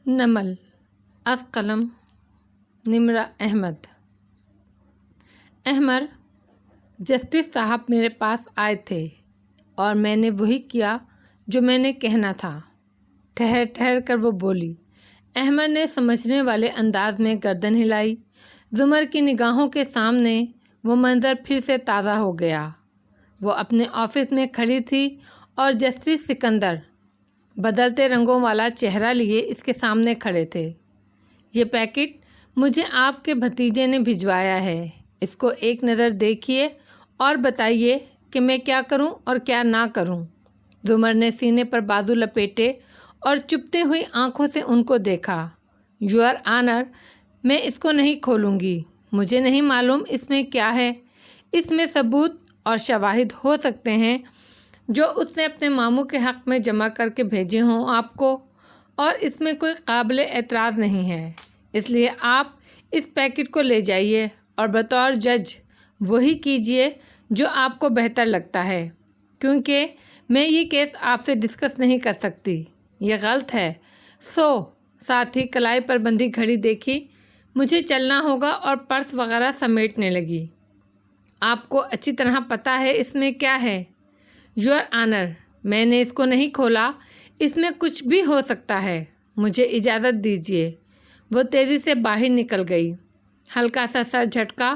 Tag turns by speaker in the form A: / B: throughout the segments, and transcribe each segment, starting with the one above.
A: نمل از قلم نمرہ احمد۔ احمر، جسٹس صاحب میرے پاس آئے تھے اور میں نے وہی کیا جو میں نے کہنا تھا۔ ٹھہر کر وہ بولی۔ احمر نے سمجھنے والے انداز میں گردن ہلائی۔ زمر کی نگاہوں کے سامنے وہ منظر پھر سے تازہ ہو گیا۔ وہ اپنے آفس میں کھڑی تھی اور جسٹس سکندر بدلتے رنگوں والا چہرہ لیے اس کے سامنے کھڑے تھے۔ یہ پیکٹ مجھے آپ کے بھتیجے نے بھجوایا ہے، اس کو ایک نظر دیکھیے اور بتائیے کہ میں کیا کروں اور کیا نہ کروں۔ زمر نے سینے پر بازو لپیٹے اور چپتے ہوئی آنکھوں سے ان کو دیکھا۔ یور آنر، میں اس کو نہیں کھولوں گی۔ مجھے نہیں معلوم اس میں کیا ہے۔ اس میں ثبوت اور شواہد ہو سکتے ہیں جو اس نے اپنے ماموں کے حق میں جمع کر کے بھیجے ہوں آپ کو، اور اس میں کوئی قابل اعتراض نہیں ہے۔ اس لیے آپ اس پیکٹ کو لے جائیے اور بطور جج وہی کیجیے جو آپ کو بہتر لگتا ہے، کیونکہ میں یہ کیس آپ سے ڈسکس نہیں کر سکتی، یہ غلط ہے۔ ساتھ ہی کلائی پر بندھی گھڑی دیکھی۔ مجھے چلنا ہوگا اور پرس وغیرہ سمیٹنے لگی۔ آپ کو اچھی طرح پتہ ہے اس میں کیا ہے؟ یور آنر، میں نے اس کو نہیں کھولا، اس میں کچھ بھی ہو سکتا ہے، مجھے اجازت دیجیے۔ وہ تیزی سے باہر نکل گئی۔ ہلکا سا سر جھٹکا،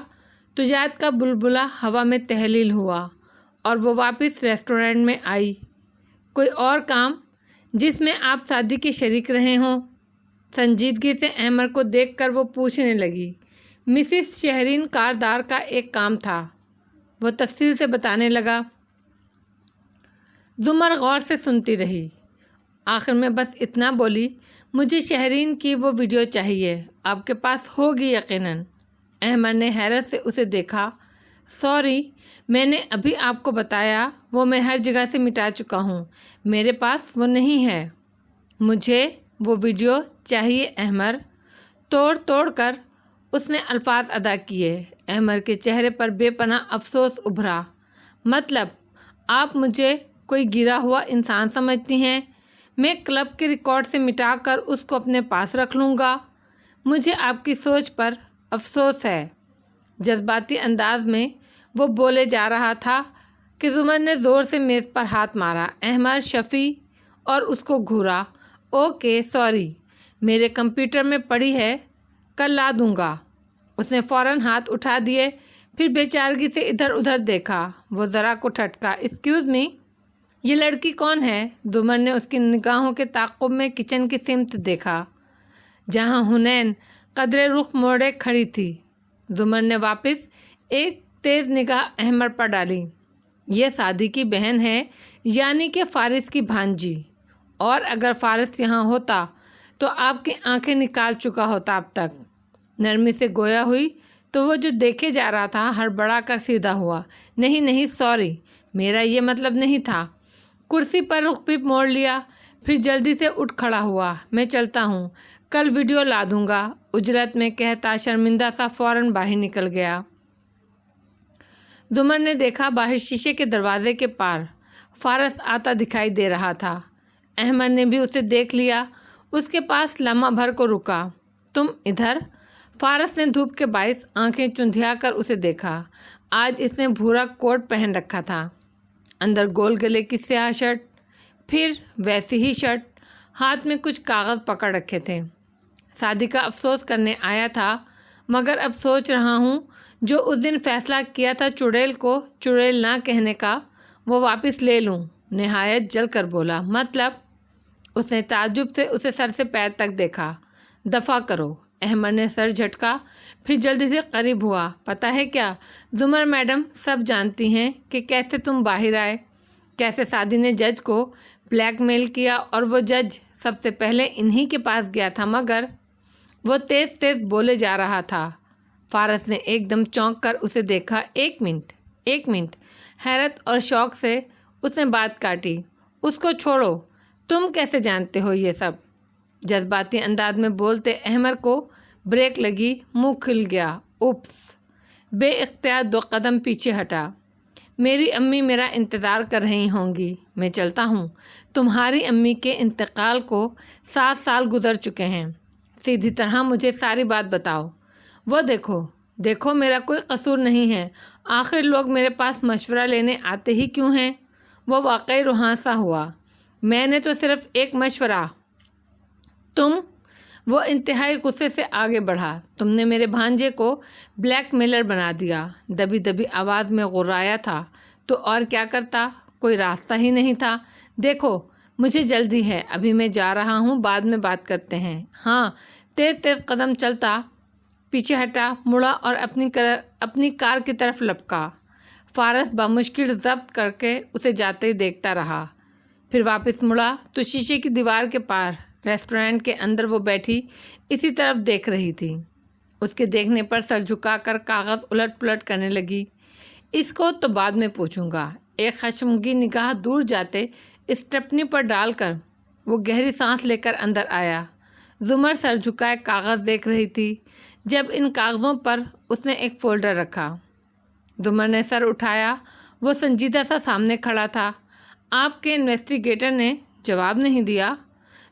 A: تجارت کا بلبلہ ہوا میں تحلیل ہوا اور وہ واپس ریسٹورنٹ میں آئی۔ کوئی اور کام جس میں آپ شادی کے شریک رہے ہوں؟ سنجیدگی سے احمر کو دیکھ کر وہ پوچھنے لگی۔ مسز شہرین کاردار کا ایک کام تھا، وہ تفصیل سے بتانے لگا۔ زمر غور سے سنتی رہی۔ آخر میں بس اتنا بولی، مجھے شہرین کی وہ ویڈیو چاہیے، آپ کے پاس ہوگی یقیناً۔ احمر نے حیرت سے اسے دیکھا۔ سوری، میں نے ابھی آپ کو بتایا وہ میں ہر جگہ سے مٹا چکا ہوں، میرے پاس وہ نہیں ہے۔ مجھے وہ ویڈیو چاہیے احمر۔ توڑ کر اس نے الفاظ ادا کیے۔ احمر کے چہرے پر بے پناہ افسوس ابھرا۔ مطلب آپ مجھے کوئی گرا ہوا انسان سمجھتی ہیں؟ میں کلب کے ریکارڈ سے مٹا کر اس کو اپنے پاس رکھ لوں گا؟ مجھے آپ کی سوچ پر افسوس ہے۔ جذباتی انداز میں وہ بولے جا رہا تھا کہ زمر نے زور سے میز پر ہاتھ مارا۔ احمر شفیع اور اس کو گھورا۔ اوکے، سوری، میرے کمپیوٹر میں پڑی ہے، کل لا دوں گا۔ اس نے فوراً ہاتھ اٹھا دیے، پھر بے چارگی سے ادھر ادھر دیکھا۔ وہ ذرا کو ٹھٹکا۔ ایکسکیوز می، یہ لڑکی کون ہے؟ زمر نے اس کی نگاہوں کے تعاقب میں کچن کی سمت دیکھا جہاں حنین قدرے رخ موڑے کھڑی تھی۔ زمر نے واپس ایک تیز نگاہ احمر پر ڈالی۔ یہ سعدی کی بہن ہے، یعنی کہ فارس کی بھانجی، اور اگر فارس یہاں ہوتا تو آپ کی آنکھیں نکال چکا ہوتا اب تک۔ نرمی سے گویا ہوئی تو وہ جو دیکھے جا رہا تھا ہڑبڑا کر سیدھا ہوا۔ نہیں، سوری، میرا یہ مطلب نہیں تھا۔ کرسی پر رخ بھی موڑ لیا، پھر جلدی سے اٹھ کھڑا ہوا۔ میں چلتا ہوں، کل ویڈیو لا دوں گا، اجرت میں کہتا شرمندہ سا فوراً باہر نکل گیا۔ زمر نے دیکھا باہر شیشے کے دروازے کے پار فارس آتا دکھائی دے رہا تھا۔ احمر نے بھی اسے دیکھ لیا، اس کے پاس لمحہ بھر کو رکا۔ تم ادھر؟ فارس نے دھوپ کے باعث آنکھیں چندھیا کر اسے دیکھا۔ آج اس نے بھورا کوٹ پہن رکھا تھا، اندر گول گلے کی سیاہ شرٹ، پھر ویسی ہی شرٹ، ہاتھ میں کچھ کاغذ پکڑ رکھے تھے۔ شادی کا افسوس کرنے آیا تھا، مگر اب سوچ رہا ہوں جو اس دن فیصلہ کیا تھا چڑیل کو چڑیل نہ کہنے کا، وہ واپس لے لوں۔ نہایت جل کر بولا۔ مطلب؟ اس نے تعجب سے اسے سر سے پیر تک دیکھا۔ دفع کرو۔ احمر نے سر جھٹکا، پھر جلدی سے قریب ہوا۔ پتہ ہے کیا زمر میڈم سب جانتی ہیں کہ کیسے تم باہر آئے، کیسے شادی نے جج کو بلیک میل کیا، اور وہ جج سب سے پہلے انہی کے پاس گیا تھا۔ مگر وہ تیز بولے جا رہا تھا۔ فارس نے ایک دم چونک کر اسے دیکھا۔ ایک منٹ، حیرت اور شوق سے اس نے بات کاٹی۔ اس کو چھوڑو، تم کیسے جانتے ہو یہ سب؟ جذباتی انداز میں بولتے احمر کو بریک لگی، منہ کھل گیا۔ اوپس! بے اختیار 2 قدم پیچھے ہٹا۔ میری امی میرا انتظار کر رہی ہوں گی، میں چلتا ہوں۔ تمہاری امی کے انتقال کو 7 سال گزر چکے ہیں، سیدھی طرح مجھے ساری بات بتاؤ۔ وہ دیکھو میرا کوئی قصور نہیں ہے، آخر لوگ میرے پاس مشورہ لینے آتے ہی کیوں ہیں؟ وہ واقعی روحاں سا ہوا۔ میں نے تو صرف ایک مشورہ۔ تم؟ وہ انتہائی غصے سے آگے بڑھا۔ تم نے میرے بھانجے کو بلیک میلر بنا دیا، دبی دبی آواز میں غرایا تھا۔ تو اور کیا کرتا؟ کوئی راستہ ہی نہیں تھا۔ دیکھو مجھے جلدی ہے، ابھی میں جا رہا ہوں، بعد میں بات کرتے ہیں۔ ہاں، تیز تیز قدم چلتا پیچھے ہٹا، مڑا اور اپنی کار کی طرف لپکا۔ فارس بمشکل ضبط کر کے اسے جاتے ہی دیکھتا رہا، پھر واپس مڑا تو شیشے کی دیوار کے پار ریسٹورنٹ کے اندر وہ بیٹھی اسی طرف دیکھ رہی تھی۔ اس کے دیکھنے پر سر جھکا کر کاغذ الٹ پلٹ کرنے لگی۔ اس کو تو بعد میں پوچھوں گا۔ ایک خشمگین نگاہ دور جاتے اسٹیپنی پر ڈال کر وہ گہری سانس لے کر اندر آیا۔ زمر سر جھکائے کاغذ دیکھ رہی تھی۔ جب ان کاغذوں پر اس نے ایک فولڈر رکھا، زمر نے سر اٹھایا۔ وہ سنجیدہ سا سامنے کھڑا تھا۔ آپ کے انویسٹیگیٹر نے جواب نہیں دیا؟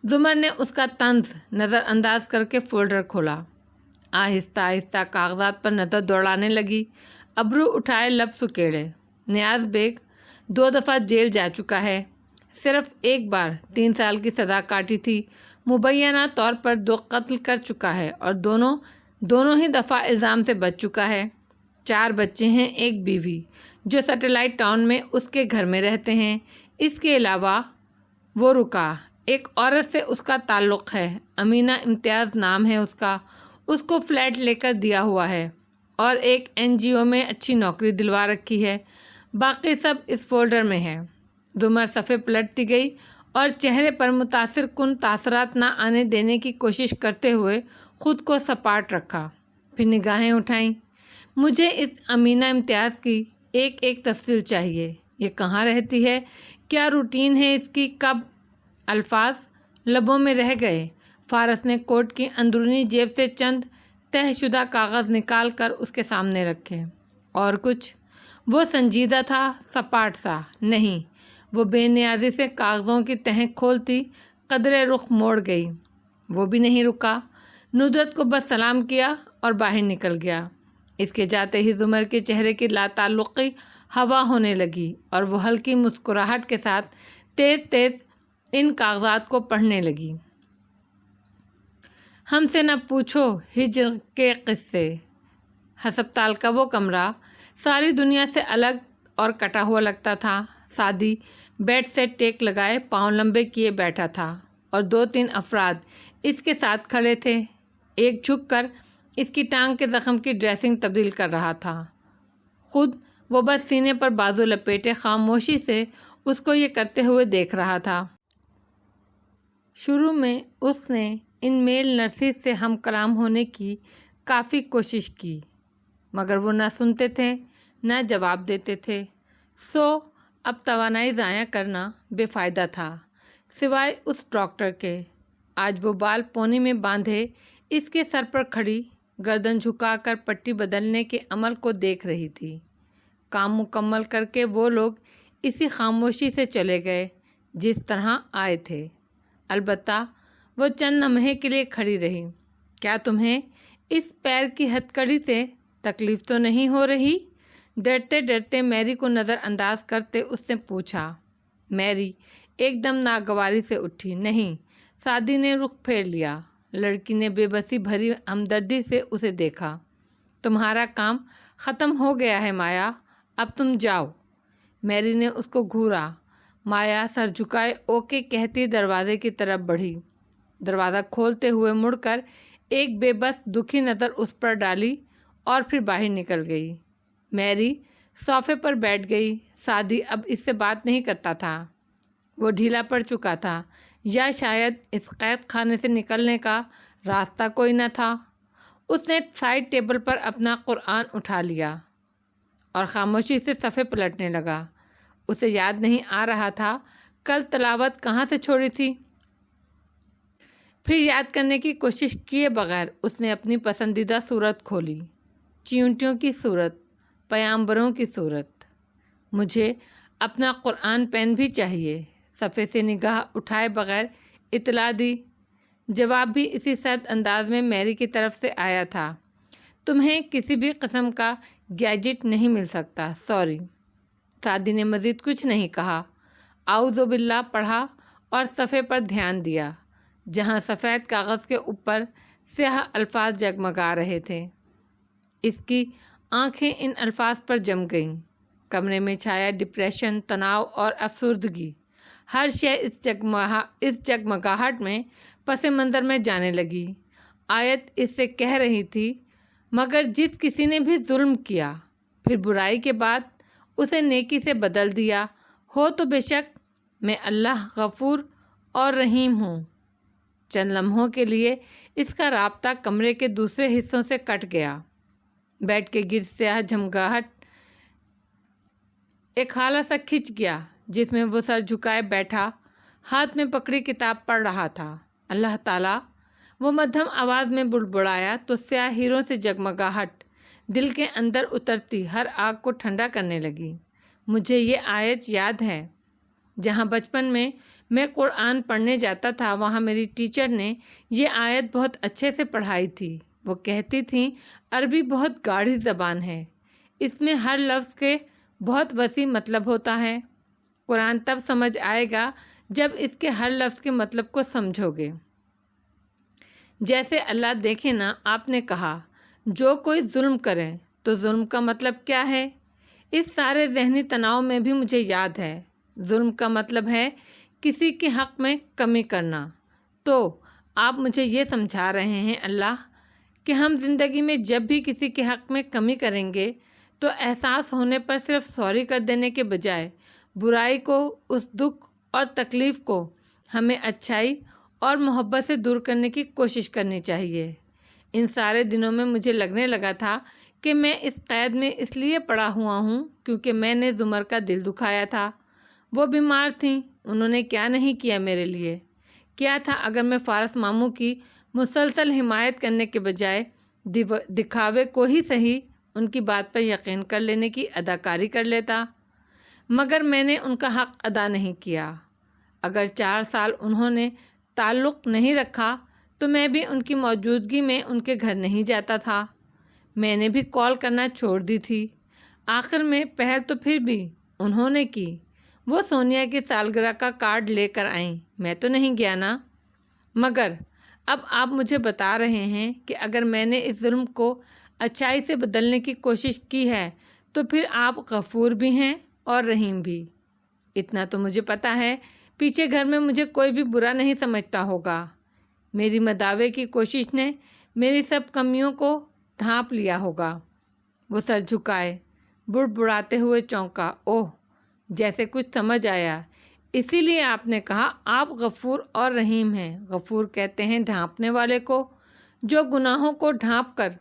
A: زمر نے اس کا طنز نظر انداز کر کے فولڈر کھولا۔ آہستہ آہستہ کاغذات پر نظر دوڑانے لگی، ابرو اٹھائے، لب سکیڑے۔ نیاز بیگ 2 دفعہ جیل جا چکا ہے، صرف ایک بار 3 سال کی سزا کاٹی تھی، مبینہ طور پر 2 قتل کر چکا ہے اور دونوں ہی دفعہ الزام سے بچ چکا ہے۔ 4 بچے ہیں، ایک بیوی جو سیٹلائٹ ٹاؤن میں اس کے گھر میں رہتے ہیں۔ اس کے علاوہ وہ رکا، ایک عورت سے اس کا تعلق ہے، امینہ امتیاز نام ہے اس کا، اس کو فلیٹ لے کر دیا ہوا ہے اور ایک NGO میں اچھی نوکری دلوا رکھی ہے۔ باقی سب اس فولڈر میں ہے۔ زمر صفحے پلٹتی گئی اور چہرے پر متاثر کن تاثرات نہ آنے دینے کی کوشش کرتے ہوئے خود کو سپاٹ رکھا، پھر نگاہیں اٹھائیں۔ مجھے اس امینہ امتیاز کی ایک ایک تفصیل چاہیے۔ یہ کہاں رہتی ہے؟ کیا روٹین ہے اس کی؟ کب؟ الفاظ لبوں میں رہ گئے۔ فارس نے کوٹ کی اندرونی جیب سے چند تہہ شدہ کاغذ نکال کر اس کے سامنے رکھے۔ اور کچھ؟ وہ سنجیدہ تھا، سپاٹ سا نہیں۔ وہ بے نیازی سے کاغذوں کی تہیں کھولتی قدرے رخ موڑ گئی۔ وہ بھی نہیں رکا، ندرت کو بس سلام کیا اور باہر نکل گیا۔ اس کے جاتے ہی زمر کے چہرے کی لاتعلقی ہوا ہونے لگی اور وہ ہلکی مسکراہٹ کے ساتھ تیز تیز ان کاغذات کو پڑھنے لگی۔ ہم سے نہ پوچھو ہجر کے قصے، ہسپتال کا وہ کمرہ ساری دنیا سے الگ اور کٹا ہوا لگتا تھا۔ سادی بیڈ سے ٹیک لگائے پاؤں لمبے کیے بیٹھا تھا اور 2-3 افراد اس کے ساتھ کھڑے تھے۔ ایک جھک کر اس کی ٹانگ کے زخم کی ڈریسنگ تبدیل کر رہا تھا، خود وہ بس سینے پر بازو لپیٹے خاموشی سے اس کو یہ کرتے ہوئے دیکھ رہا تھا۔ شروع میں اس نے ان میل نرسز سے ہم کلام ہونے کی کافی کوشش کی، مگر وہ نہ سنتے تھے نہ جواب دیتے تھے، سو اب توانائی ضائع کرنا بے فائدہ تھا، سوائے اس ڈاکٹر کے۔ آج وہ بال پونی میں باندھے اس کے سر پر کھڑی، گردن جھکا کر پٹی بدلنے کے عمل کو دیکھ رہی تھی۔ کام مکمل کر کے وہ لوگ اسی خاموشی سے چلے گئے جس طرح آئے تھے۔ البتہ وہ چند لمحے کے لیے کھڑی رہی۔ کیا تمہیں اس پیر کی ہتھکڑی سے تکلیف تو نہیں ہو رہی؟ ڈرتے ڈرتے میری کو نظر انداز کرتے اس نے پوچھا۔ میری ایک دم ناگواری سے اٹھی۔ نہیں۔ سادی نے رخ پھیر لیا۔ لڑکی نے بے بسی بھری ہمدردی سے اسے دیکھا۔ تمہارا کام ختم ہو گیا ہے مایا، اب تم جاؤ۔ میری نے اس کو گھورا۔ مایا سر جھکائے اوکے کہتی دروازے کی طرف بڑھی۔ دروازہ کھولتے ہوئے مڑ کر ایک بے بس دکھی نظر اس پر ڈالی اور پھر باہر نکل گئی۔ میری صوفے پر بیٹھ گئی۔ سادی اب اس سے بات نہیں کرتا تھا، وہ ڈھیلا پڑ چکا تھا، یا شاید اس قید خانے سے نکلنے کا راستہ کوئی نہ تھا۔ اس نے سائڈ ٹیبل پر اپنا قرآن اٹھا لیا اور خاموشی سے صفحے پلٹنے لگا۔ اسے یاد نہیں آ رہا تھا کل تلاوت کہاں سے چھوڑی تھی۔ پھر یاد کرنے کی کوشش کیے بغیر اس نے اپنی پسندیدہ صورت کھولی، چیونٹیوں کی صورت، پیامبروں کی صورت۔ مجھے اپنا قرآن پین بھی چاہیے۔ صفحے سے نگاہ اٹھائے بغیر اطلاع دی۔ جواب بھی اسی سرد انداز میں میری کی طرف سے آیا تھا، تمہیں کسی بھی قسم کا گیجٹ نہیں مل سکتا، سوری۔ سعدی نے مزید کچھ نہیں کہا۔ اعوذ باللہ پڑھا اور صفحے پر دھیان دیا جہاں سفید کاغذ کے اوپر سیاہ الفاظ جگمگا رہے تھے۔ اس کی آنکھیں ان الفاظ پر جم گئیں۔ کمرے میں چھایا ڈپریشن، تناؤ اور افسردگی۔ ہر شے اس جگمگاہٹ میں پس منظر میں جانے لگی۔ آیت اس سے کہہ رہی تھی، مگر جس کسی نے بھی ظلم کیا پھر برائی کے بعد اسے نیکی سے بدل دیا ہو تو بے شک میں اللہ غفور اور رحیم ہوں۔ چند لمحوں کے لیے اس کا رابطہ کمرے کے دوسرے حصوں سے کٹ گیا۔ بیڈ کے گرد سیاہ جھمگاہٹ ایک خالہ سا کھنچ گیا جس میں وہ سر جھکائے بیٹھا ہاتھ میں پکڑی کتاب پڑھ رہا تھا۔ اللہ تعالیٰ، وہ مدھم آواز میں بڑبڑایا تو سیاہ ہیروں سے جگمگاہٹ دل کے اندر اترتی ہر آگ کو ٹھنڈا کرنے لگی۔ مجھے یہ آیت یاد ہے، جہاں بچپن میں قرآن پڑھنے جاتا تھا وہاں میری ٹیچر نے یہ آیت بہت اچھے سے پڑھائی تھی۔ وہ کہتی تھیں عربی بہت گاڑھی زبان ہے، اس میں ہر لفظ کے بہت وسیع مطلب ہوتا ہے۔ قرآن تب سمجھ آئے گا جب اس کے ہر لفظ کے مطلب کو سمجھو گے۔ جیسے اللہ دیکھیں نا، آپ نے کہا جو کوئی ظلم کرے تو ظلم کا مطلب کیا ہے؟ اس سارے ذہنی تناؤ میں بھی مجھے یاد ہے ظلم کا مطلب ہے کسی کے حق میں کمی کرنا۔ تو آپ مجھے یہ سمجھا رہے ہیں اللہ کہ ہم زندگی میں جب بھی کسی کے حق میں کمی کریں گے تو احساس ہونے پر صرف سوری کر دینے کے بجائے برائی کو، اس دکھ اور تکلیف کو ہمیں اچھائی اور محبت سے دور کرنے کی کوشش کرنی چاہیے۔ ان سارے دنوں میں مجھے لگنے لگا تھا کہ میں اس قید میں اس لیے پڑا ہوا ہوں کیونکہ میں نے زمر کا دل دکھایا تھا۔ وہ بیمار تھیں، انہوں نے کیا نہیں کیا میرے لیے؟ کیا تھا اگر میں فارس ماموں کی مسلسل حمایت کرنے کے بجائے دکھاوے کو ہی صحیح ان کی بات پر یقین کر لینے کی اداکاری کر لیتا؟ مگر میں نے ان کا حق ادا نہیں کیا۔ اگر 4 سال انہوں نے تعلق نہیں رکھا تو میں بھی ان کی موجودگی میں ان کے گھر نہیں جاتا تھا۔ میں نے بھی کال کرنا چھوڑ دی تھی۔ آخر میں پہل تو پھر بھی انہوں نے کی۔ وہ سونیا کی سالگرہ کا کارڈ لے کر آئیں، میں تو نہیں گیا نا۔ مگر اب آپ مجھے بتا رہے ہیں کہ اگر میں نے اس ظلم کو اچھائی سے بدلنے کی کوشش کی ہے تو پھر آپ غفور بھی ہیں اور رحیم بھی۔ اتنا تو مجھے پتہ ہے پیچھے گھر میں مجھے کوئی بھی برا نہیں سمجھتا ہوگا۔ میری مداوے کی کوشش نے میری سب کمیوں کو ڈھانپ لیا ہوگا۔ وہ سر جھکائے، بڑبڑاتے ہوئے چونکا۔ اوہ، جیسے کچھ سمجھ آیا۔ اسی لیے آپ نے کہا آپ غفور اور رحیم ہیں۔ غفور کہتے ہیں ڈھانپنے والے کو، جو گناہوں کو ڈھانپ کر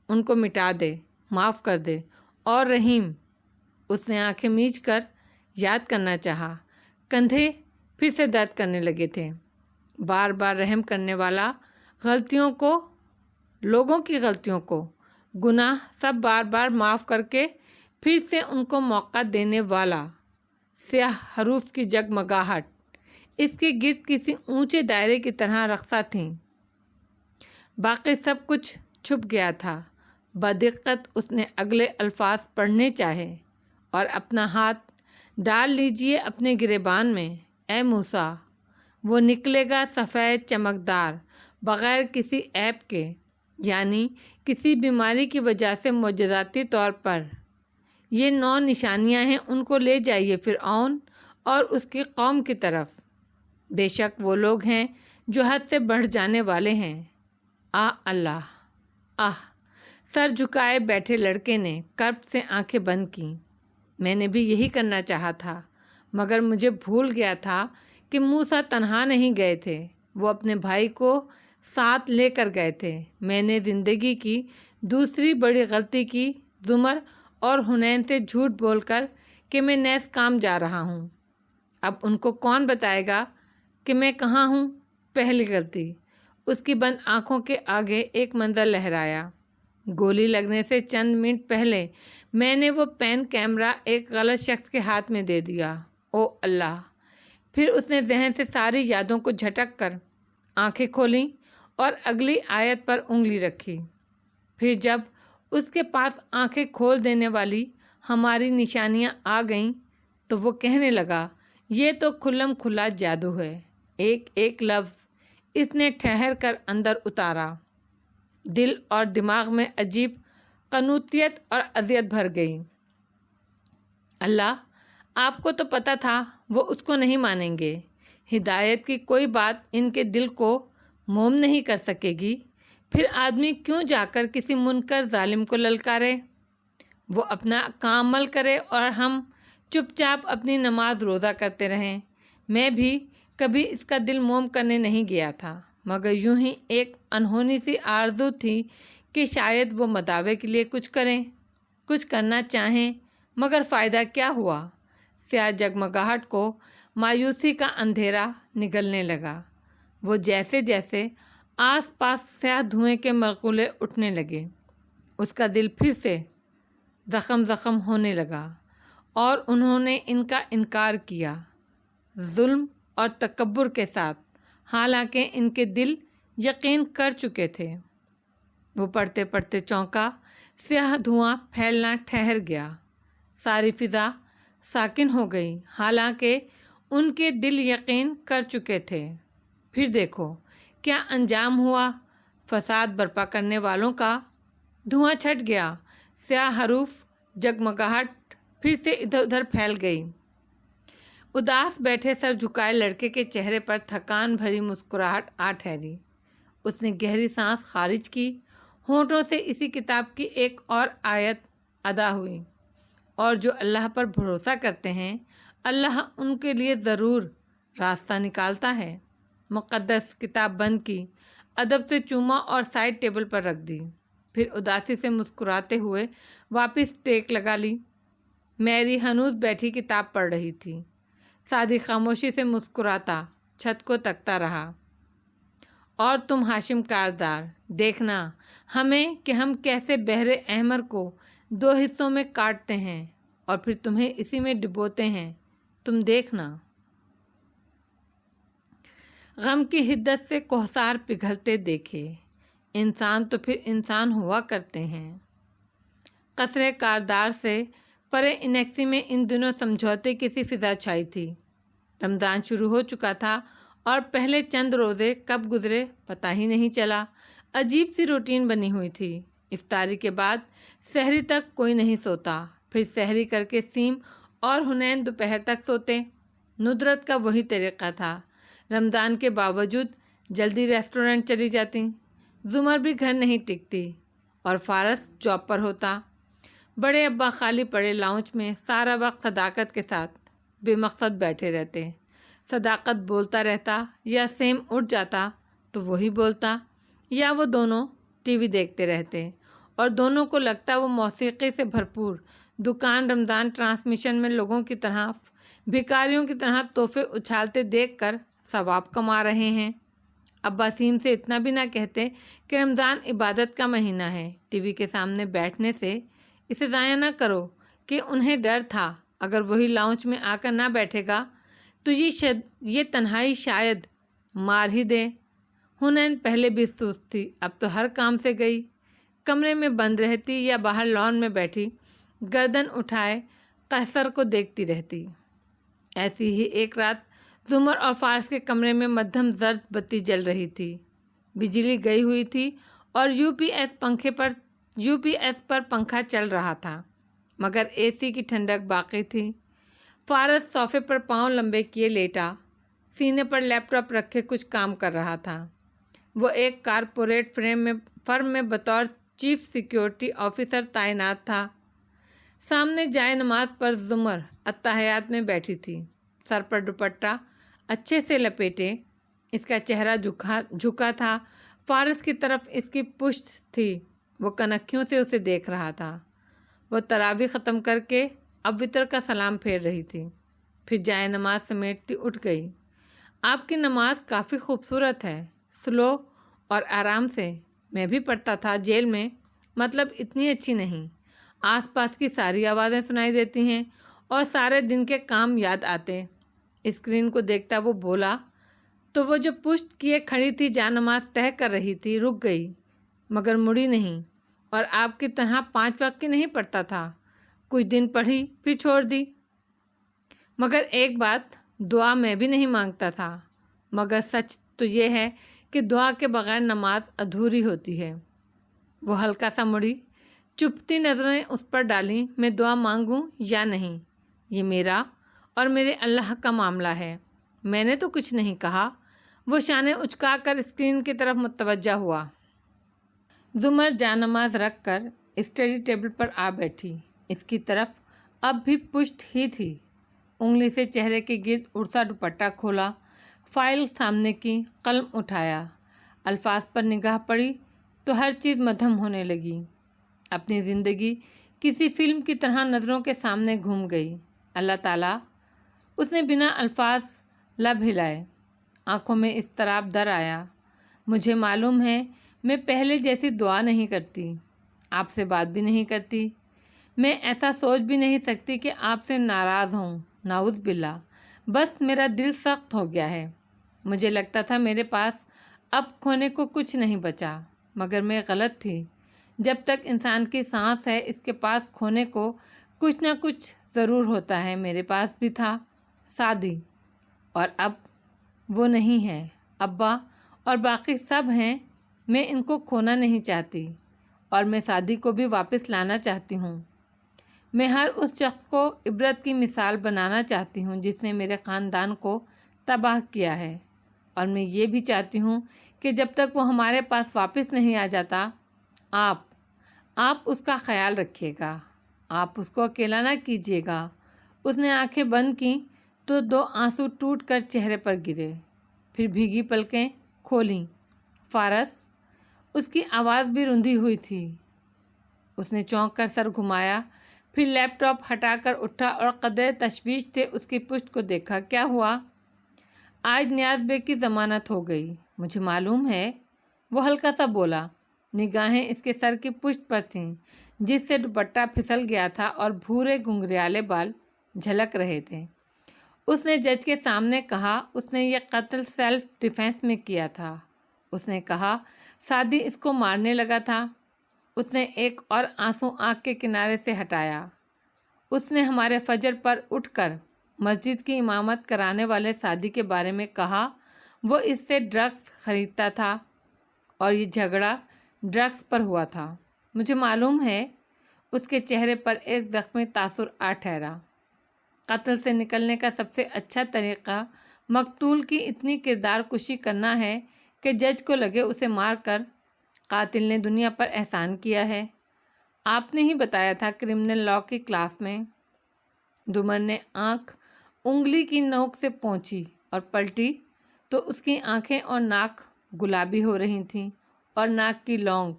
A: ان کو مٹا دے، معاف کر دے، اور رحیم، اس نے آنکھیں میچ کر یاد کرنا چاہا۔ کندھے پھر سے درد کرنے لگے تھے۔ بار بار رحم کرنے والا، غلطیوں کو، لوگوں کی غلطیوں کو، گناہ سب بار بار معاف کر کے پھر سے ان کو موقع دینے والا۔ سیاہ حروف کی جگمگاہٹ اس کے گرد کسی اونچے دائرے کی طرح رقصہ تھیں۔ باقی سب کچھ چھپ گیا تھا۔ بدقت اس نے اگلے الفاظ پڑھنے چاہے، اور اپنا ہاتھ ڈال لیجئے اپنے گریبان میں، اے موسیٰ، وہ نکلے گا سفید چمکدار، بغیر کسی عیب کے، یعنی کسی بیماری کی وجہ سے معجزاتی طور پر۔ یہ 9 نشانیاں ہیں، ان کو لے جائیے فرعون اور اس کی قوم کی طرف۔ بے شک وہ لوگ ہیں جو حد سے بڑھ جانے والے ہیں۔ اللہ، سر جھکائے بیٹھے لڑکے نے کرب سے آنکھیں بند کیں۔ میں نے بھی یہی کرنا چاہا تھا، مگر مجھے بھول گیا تھا کہ موسیٰ تنہا نہیں گئے تھے، وہ اپنے بھائی کو ساتھ لے کر گئے تھے۔ میں نے زندگی کی دوسری بڑی غلطی کی، زمر اور حنین سے جھوٹ بول کر کہ میں نیز کام جا رہا ہوں۔ اب ان کو کون بتائے گا کہ میں کہاں ہوں؟ پہلی غلطی۔ اس کی بند آنکھوں کے آگے ایک منظر لہرایا۔ گولی لگنے سے چند منٹ پہلے میں نے وہ پین کیمرہ ایک غلط شخص کے ہاتھ میں دے دیا۔ او اللہ! پھر اس نے ذہن سے ساری یادوں کو جھٹک کر آنکھیں کھولیں اور اگلی آیت پر انگلی رکھی۔ پھر جب اس کے پاس آنکھیں کھول دینے والی ہماری نشانیاں آ گئیں تو وہ کہنے لگا، یہ تو کھلم کھلا جادو ہے۔ ایک ایک لفظ اس نے ٹھہر کر اندر اتارا۔ دل اور دماغ میں عجیب قنوطیت اور اذیت بھر گئی۔ اللہ، آپ کو تو پتہ تھا وہ اس کو نہیں مانیں گے۔ ہدایت کی کوئی بات ان کے دل کو موم نہیں کر سکے گی، پھر آدمی کیوں جا کر کسی منکر ظالم کو للکارے؟ وہ اپنا کام عمل کرے اور ہم چپ چاپ اپنی نماز روزہ کرتے رہیں۔ میں بھی کبھی اس کا دل موم کرنے نہیں گیا تھا، مگر یوں ہی ایک انہونی سی آرزو تھی کہ شاید وہ مداوے کے لیے کچھ کریں، کچھ کرنا چاہیں، مگر فائدہ کیا ہوا؟ سیاہ جگمگاہٹ کو مایوسی کا اندھیرا نگلنے لگا۔ وہ جیسے جیسے آس پاس سیاہ دھوئیں کے مرغلے اٹھنے لگے، اس کا دل پھر سے زخم زخم ہونے لگا اور انہوں نے ان کا انکار کیا، ظلم اور تکبر کے ساتھ، حالانکہ ان کے دل یقین کر چکے تھے۔ وہ پڑھتے پڑھتے چونکا، سیاہ دھواں پھیلنا ٹھہر گیا، ساری فضا ساکن ہو گئی، حالانکہ ان کے دل یقین کر چکے تھے۔ پھر دیکھو کیا انجام ہوا، فساد برپا کرنے والوں کا۔ دھواں چھٹ گیا، سیاہ حروف جگمگاہٹ پھر سے ادھر ادھر پھیل گئی۔ اداس بیٹھے سر جھکائے لڑکے کے چہرے پر تھکان بھری مسکراہٹ آ ٹھہری۔ اس نے گہری سانس خارج کی، ہونٹوں سے اسی کتاب کی ایک اور آیت ادا ہوئی، اور جو اللہ پر بھروسہ کرتے ہیں اللہ ان کے لیے ضرور راستہ نکالتا ہے۔ مقدس کتاب بند کی، ادب سے چوما اور سائڈ ٹیبل پر رکھ دی، پھر اداسی سے مسکراتے ہوئے واپس ٹیک لگا لی۔ میری ہنوز بیٹھی کتاب پڑھ رہی تھی، سادی خاموشی سے مسکراتا چھت کو تکتا رہا۔ اور تم ہاشم کاردار، دیکھنا ہمیں کہ ہم کیسے بحر احمر کو 2 حصوں میں کاٹتے ہیں اور پھر تمہیں اسی میں ڈبوتے ہیں، تم دیکھنا۔ غم کی حدت سے کوہسار پگھلتے دیکھے، انسان تو پھر انسان ہوا کرتے ہیں۔ قصر کاردار سے پرے انیکسی میں ان دنوں سمجھوتے کی سی فضا چھائی تھی۔ رمضان شروع ہو چکا تھا اور پہلے چند روزے کب گزرے پتہ ہی نہیں چلا۔ عجیب سی روٹین بنی ہوئی تھی۔ افطاری کے بعد سحری تک کوئی نہیں سوتا، پھر سحری کر کے سیم اور حنین دوپہر تک سوتے۔ ندرت کا وہی طریقہ تھا۔ رمضان کے باوجود جلدی ریسٹورنٹ چلی جاتی، زمر بھی گھر نہیں ٹکتی اور فارس جاب پر ہوتا۔ بڑے ابا خالی پڑے لاؤنج میں سارا وقت صداقت کے ساتھ بے مقصد بیٹھے رہتے۔ صداقت بولتا رہتا یا سیم اٹھ جاتا تو وہی بولتا، یا وہ دونوں ٹی وی دیکھتے رہتے اور دونوں کو لگتا وہ موسیقی سے بھرپور دکان رمضان ٹرانسمیشن میں لوگوں کی طرح بھکاریوں کی طرح تحفے اچھالتے دیکھ کر ثواب کما رہے ہیں۔ ابا سیم سے اتنا بھی نہ کہتے کہ رمضان عبادت کا مہینہ ہے، ٹی وی کے سامنے بیٹھنے سے اسے ضائع نہ کرو، کہ انہیں ڈر تھا اگر وہی لاؤنج میں آ کر نہ بیٹھے گا تو یہ تنہائی شاید مار ہی دے۔ حنین پہلے بھی سست تھی، اب تو ہر کام سے گئی، کمرے میں بند رہتی یا باہر لان میں بیٹھی گردن اٹھائے قیصر کو دیکھتی رہتی۔ ایسی ہی ایک رات زمر اور فارس کے کمرے میں مدھم زرد بتی جل رہی تھی، بجلی گئی ہوئی تھی اور یو پی ایس پر پنکھا چل رہا تھا، مگر اے سی کی ٹھنڈک باقی تھی۔ فارس صوفے پر پاؤں لمبے کیے لیٹا، سینے پر لیپ ٹاپ رکھے کچھ کام کر رہا تھا۔ وہ ایک کارپوریٹ فرم میں بطور چیف سیکیورٹی آفیسر تعینات تھا۔ سامنے جائے نماز پر زمر اتحیات میں بیٹھی تھی، سر پر دوپٹہ اچھے سے لپیٹے، اس کا چہرہ جھکا تھا، فارس کی طرف اس کی پشت تھی، وہ کنکھیوں سے اسے دیکھ رہا تھا۔ وہ تراویح ختم کر کے اب وتر کا سلام پھیر رہی تھی، پھر جائے نماز سمیٹتی اٹھ گئی۔ آپ کی نماز کافی خوبصورت ہے، سلو اور آرام سے، میں بھی پڑھتا تھا جیل میں، مطلب اتنی اچھی نہیں۔ آس پاس کی ساری آوازیں سنائی دیتی ہیں اور سارے دن کے کام یاد آتے۔ اسکرین کو دیکھتا وہ بولا تو وہ جو پشت کیے کھڑی تھی جا نماز طے کر رہی تھی رک گئی، مگر مڑی نہیں، اور آپ کی طرح 5 وقت کی نہیں پڑھتا تھا۔ کچھ دن پڑھی پھر چھوڑ دی۔ مگر ایک بات، دعا میں بھی نہیں مانگتا تھا، مگر سچ تو یہ ہے کہ دعا کے بغیر نماز ادھوری ہوتی ہے۔ وہ ہلکا سا مڑی، چپتی نظریں اس پر ڈالیں۔ میں دعا مانگوں یا نہیں، یہ میرا اور میرے اللہ کا معاملہ ہے، میں نے تو کچھ نہیں کہا۔ وہ شانے اچکا کر اسکرین کی طرف متوجہ ہوا۔ زمر جان نماز رکھ کر اسٹڈی ٹیبل پر آ بیٹھی۔ اس کی طرف اب بھی پشت ہی تھی۔ انگلی سے چہرے کے گرد اڑتا دوپٹہ کھولا، فائل سامنے کی، قلم اٹھایا، الفاظ پر نگاہ پڑی تو ہر چیز مدھم ہونے لگی۔ اپنی زندگی کسی فلم کی طرح نظروں کے سامنے گھوم گئی۔ اللہ تعالیٰ، اس نے بنا الفاظ لب ہلائے، آنکھوں میں اضطراب در آیا۔ مجھے معلوم ہے میں پہلے جیسی دعا نہیں کرتی، آپ سے بات بھی نہیں کرتی، میں ایسا سوچ بھی نہیں سکتی کہ آپ سے ناراض ہوں، نعوذ باللہ۔ بس میرا دل سخت ہو گیا ہے۔ مجھے لگتا تھا میرے پاس اب کھونے کو کچھ نہیں بچا، مگر میں غلط تھی۔ جب تک انسان کی سانس ہے اس کے پاس کھونے کو کچھ نہ کچھ ضرور ہوتا ہے۔ میرے پاس بھی تھا سعدی، اور اب وہ نہیں ہے۔ ابا اور باقی سب ہیں، میں ان کو کھونا نہیں چاہتی، اور میں سعدی کو بھی واپس لانا چاہتی ہوں۔ میں ہر اس شخص کو عبرت کی مثال بنانا چاہتی ہوں جس نے میرے خاندان کو تباہ کیا ہے، اور میں یہ بھی چاہتی ہوں کہ جب تک وہ ہمارے پاس واپس نہیں آ جاتا، آپ اس کا خیال رکھیے گا، آپ اس کو اکیلا نہ کیجیے گا۔ اس نے آنکھیں بند کیں تو 2 آنسو ٹوٹ کر چہرے پر گرے، پھر بھیگی پلکیں کھولیں۔ فارس، اس کی آواز بھی رندھی ہوئی تھی۔ اس نے چونک کر سر گھمایا، پھر لیپ ٹاپ ہٹا کر اٹھا اور قدرے تشویش سے اس کی پشت کو دیکھا۔ کیا ہوا؟ آج نیاز بے کی ضمانت ہو گئی، مجھے معلوم ہے، وہ ہلکا سا بولا۔ نگاہیں اس کے سر کی پشت پر تھیں جس سے دوپٹہ پھسل گیا تھا اور بھورے گھنگریالے بال جھلک رہے تھے۔ اس نے جج کے سامنے کہا، اس نے یہ قتل سیلف ڈیفینس میں کیا تھا۔ اس نے کہا، سعدی اس کو مارنے لگا تھا۔ اس نے ایک اور آنسو آنکھ کے کنارے سے ہٹایا۔ اس نے ہمارے فجر پر اٹھ کر مسجد کی امامت کرانے والے سعدی کے بارے میں کہا، وہ اس سے ڈرگس خریدتا تھا، اور یہ جھگڑا ڈرگس پر ہوا تھا۔ مجھے معلوم ہے۔ اس کے چہرے پر ایک زخمی تاثر آ ٹھہرا۔ قتل سے نکلنے کا سب سے اچھا طریقہ مقتول کی اتنی کردار کشی کرنا ہے کہ جج کو لگے اسے مار کر قاتل نے دنیا پر احسان کیا ہے۔ آپ نے ہی بتایا تھا کرمنل لاء کی کلاس میں۔ دمر نے آنکھ انگلی کی نوک سے پونچھی اور پلٹی تو اس کی آنکھیں اور ناک گلابی ہو رہی تھیں، اور ناک کی لونگ۔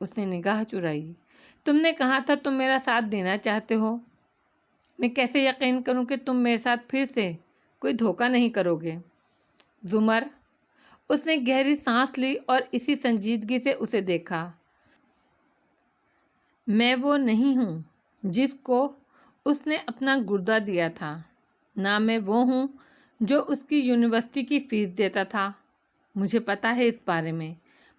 A: اس نے نگاہ چرائی۔ تم نے کہا تھا تم میرا ساتھ دینا چاہتے ہو، میں کیسے یقین کروں کہ تم میرے ساتھ پھر سے کوئی دھوکہ نہیں کرو گے؟ زمر، اس نے گہری سانس لی اور اسی سنجیدگی سے اسے دیکھا۔ میں وہ نہیں ہوں جس کو اس نے اپنا گردہ دیا تھا، نہ میں وہ ہوں جو اس کی یونیورسٹی کی فیس دیتا تھا۔ مجھے پتہ ہے اس بارے میں،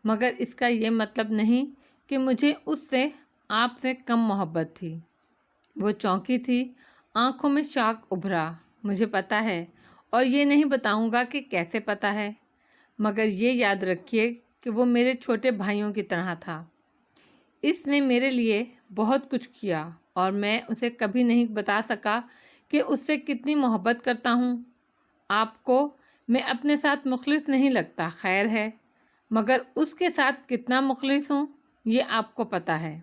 A: مگر اس کا یہ مطلب نہیں کہ مجھے اس سے آپ سے کم محبت تھی۔ وہ چونکی تھی، آنکھوں میں شاک ابھرا۔ مجھے پتہ ہے، اور یہ نہیں بتاؤں گا کہ کیسے پتہ ہے، مگر یہ یاد رکھیے کہ وہ میرے چھوٹے بھائیوں کی طرح تھا۔ اس نے میرے لیے بہت کچھ کیا، اور میں اسے کبھی نہیں بتا سکا کہ اس سے کتنی محبت کرتا ہوں۔ آپ کو میں اپنے ساتھ مخلص نہیں لگتا، خیر ہے، مگر اس کے ساتھ کتنا مخلص ہوں یہ آپ کو پتہ ہے۔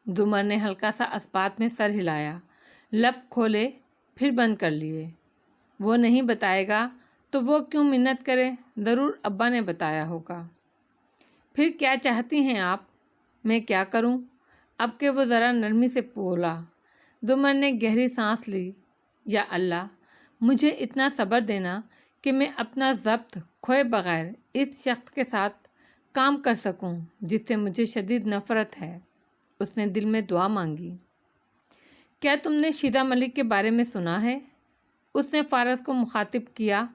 A: زمر نے ہلکا سا اثبات میں سر ہلایا، لب کھولے پھر بند کر لیے۔ وہ نہیں بتائے گا تو وہ کیوں منت کرے، ضرور ابا نے بتایا ہوگا۔ پھر کیا چاہتی ہیں آپ؟ میں کیا کروں؟ اب کہ وہ ذرا نرمی سے بولا۔ زمر نے گہری سانس لی۔ یا اللہ، مجھے اتنا صبر دینا کہ میں اپنا ضبط کھوئے بغیر اس شخص کے ساتھ کام کر سکوں جس سے مجھے شدید نفرت ہے۔ اس نے دل میں دعا مانگی۔ کیا تم نے شیدا ملک کے بارے میں سنا ہے؟ اس نے فارس کو مخاطب کیا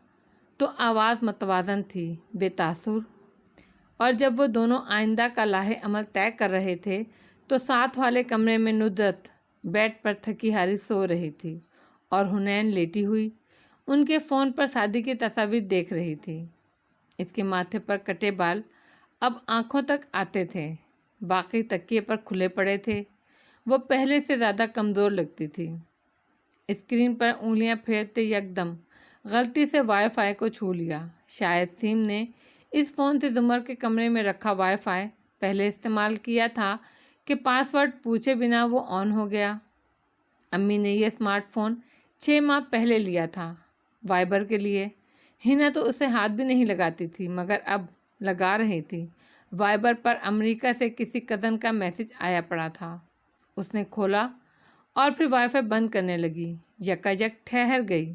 A: تو آواز متوازن تھی، بے تاثر۔ اور جب وہ دونوں آئندہ کا لاہ عمل طے کر رہے تھے تو ساتھ والے کمرے میں ندرت بیڈ پر تھکی ہاری سو رہی تھی اور حنین لیٹی ہوئی ان کے فون پر سعدی کی تصاویر دیکھ رہی تھی۔ اس کے ماتھے پر کٹے بال اب آنکھوں تک آتے تھے، باقی تکیے پر کھلے پڑے تھے۔ وہ پہلے سے زیادہ کمزور لگتی تھی۔ اسکرین پر انگلیاں پھیرتے یکدم غلطی سے وائی فائی کو چھو لیا۔ شاید سیم نے اس فون سے زمر کے کمرے میں رکھا وائی فائی پہلے استعمال کیا تھا کہ پاس ورڈ پوچھے بنا وہ آن ہو گیا۔ امی نے یہ اسمارٹ فون 6 ماہ پہلے لیا تھا وائبر کے لیے۔ ہنا تو اسے ہاتھ بھی نہیں لگاتی تھی مگر اب لگا رہی تھی۔ وائبر پر امریکہ سے کسی کزن کا میسج آیا پڑا تھا۔ اس نے کھولا اور پھر وائی فائی بند کرنے لگی۔ یکایک ٹھہر گئی۔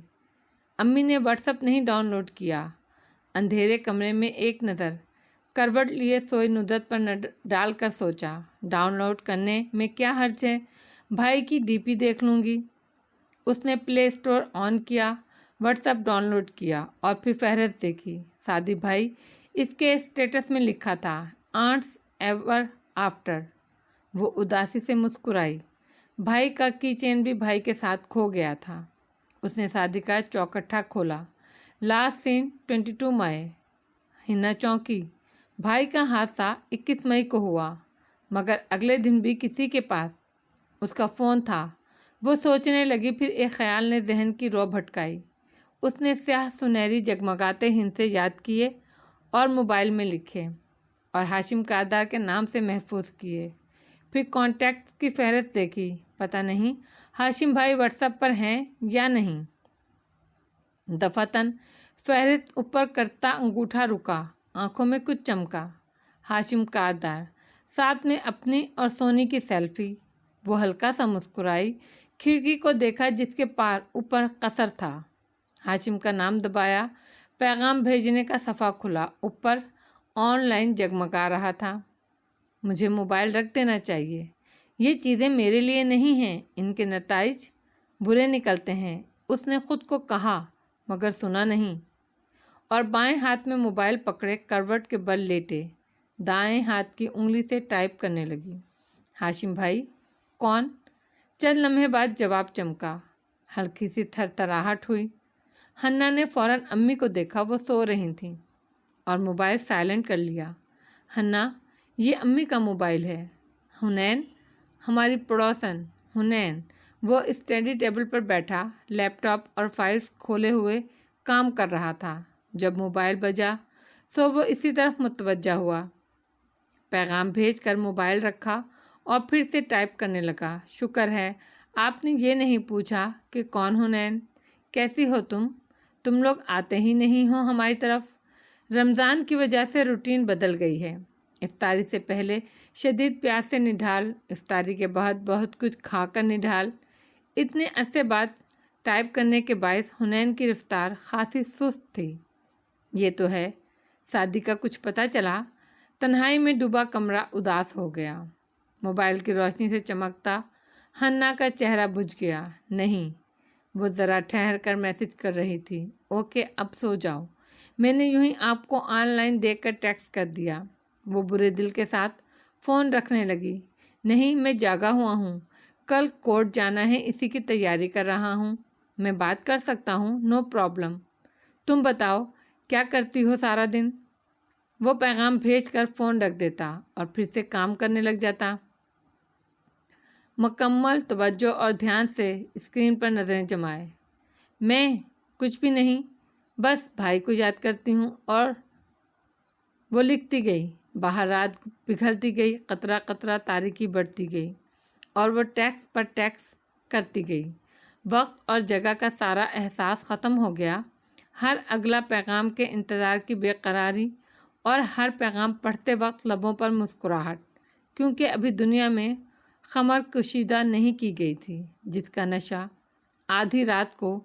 A: امی نے واٹس ایپ نہیں ڈاؤن لوڈ کیا۔ اندھیرے کمرے میں ایک نظر کروٹ لیے سوئی ندرت پر ڈال کر سوچا، ڈاؤن لوڈ کرنے میں کیا حرج ہے، بھائی کی ڈی پی دیکھ لوں گی۔ اس نے پلے اسٹور آن کیا، واٹس ایپ ڈاؤن لوڈ کیا اور پھر فہرست دیکھی۔ سعدی بھائی اس کے اسٹیٹس میں لکھا تھا، آنٹس ایور آفٹر۔ وہ اداسی سے مسکرائی۔ بھائی کا کی چین بھی بھائی کے ساتھ کھو گیا تھا۔ اس نے سعدی کا چوکٹھا کھولا۔ لاسٹ سین 22 مئی۔ ہنا چونکی۔ بھائی کا حادثہ 21 مئی کو ہوا، مگر اگلے دن بھی کسی کے پاس اس کا فون تھا۔ وہ سوچنے لگی، پھر ایک خیال نے ذہن کی رو بھٹکائی۔ اس نے سیاہ سنہری جگمگاتے ہندسے یاد کیے اور موبائل میں لکھے اور ہاشم کاردار کے نام سے محفوظ کیے۔ پھر کانٹیکٹس کی فہرست دیکھی۔ پتہ نہیں ہاشم بھائی واٹس ایپ پر ہیں یا نہیں۔ دفعتاً فہرست اوپر کرتا انگوٹھا رکا، آنکھوں میں کچھ چمکا۔ ہاشم کاردار، ساتھ میں اپنی اور سونی کی سیلفی۔ وہ ہلکا سا مسکرائی، کھڑکی کو دیکھا جس کے پار اوپر قصر تھا۔ ہاشم کا نام دبایا، پیغام بھیجنے کا صفحہ کھلا، اوپر آن لائن جگمگا رہا تھا۔ مجھے موبائل رکھ دینا چاہیے، یہ چیزیں میرے لیے نہیں ہیں، ان کے نتائج برے نکلتے ہیں۔ اس نے خود کو کہا مگر سنا نہیں، اور بائیں ہاتھ میں موبائل پکڑے کروٹ کے بل لیٹے دائیں ہاتھ کی انگلی سے ٹائپ کرنے لگی۔ ہاشم بھائی، کون؟ چند لمحے بعد جواب چمکا۔ ہلکی سی تھر تھراہٹ ہوئی۔ ہنا نے فوراً امی کو دیکھا، وہ سو رہی تھیں، اور موبائل سائلنٹ کر لیا۔ ہنا، یہ امی کا موبائل ہے۔ حنین، ہماری پڑوسن حنین۔ وہ اسٹڈی ٹیبل پر بیٹھا لیپ ٹاپ اور فائلز کھولے ہوئے کام کر رہا تھا۔ جب موبائل بجا سو وہ اسی طرف متوجہ ہوا۔ پیغام بھیج کر موبائل رکھا اور پھر سے ٹائپ کرنے لگا۔ شکر ہے آپ نے یہ نہیں پوچھا کہ کون حنین، کیسی ہو تم؟ تم لوگ آتے ہی نہیں ہو ہماری طرف۔ رمضان کی وجہ سے روٹین بدل گئی ہے۔ افطاری سے پہلے شدید پیاس سے نڈھال، افطاری کے بعد بہت کچھ کھا کر نڈھال۔ اتنے عرصے بعد ٹائپ کرنے کے باعث حنین کی رفتار خاصی سست تھی۔ یہ تو ہے، سعدی کا کچھ پتہ چلا؟ تنہائی میں ڈوبا کمرہ اداس ہو گیا۔ موبائل کی روشنی سے چمکتا ہنا کا چہرہ بجھ گیا۔ نہیں، وہ ذرا ٹھہر کر میسج کر رہی تھی، اوکے اب سو جاؤ، میں نے یوں ہی آپ کو آن لائن دیکھ کر ٹیکسٹ کر دیا۔ وہ برے دل کے ساتھ فون رکھنے لگی۔ نہیں، میں جاگا ہوا ہوں، کل کورٹ جانا ہے، اسی کی تیاری کر رہا ہوں۔ میں بات کر سکتا ہوں، نو پرابلم۔ تم بتاؤ کیا کرتی ہو سارا دن؟ وہ پیغام بھیج کر فون رکھ دیتا اور پھر سے کام کرنے لگ جاتا، مکمل توجہ اور دھیان سے اسکرین پر نظریں جمائے۔ میں کچھ بھی نہیں، بس بھائی کو یاد کرتی ہوں۔ اور وہ لکھتی گئی، باہر رات پگھلتی گئی، قطرہ قطرہ تاریکی بڑھتی گئی، اور وہ ٹیکسٹ پر ٹیکسٹ کرتی گئی۔ وقت اور جگہ کا سارا احساس ختم ہو گیا۔ ہر اگلا پیغام کے انتظار کی بے قراری، اور ہر پیغام پڑھتے وقت لبوں پر مسکراہٹ، کیونکہ ابھی دنیا میں خمر کشیدہ نہیں کی گئی تھی جس کا نشہ آدھی رات کو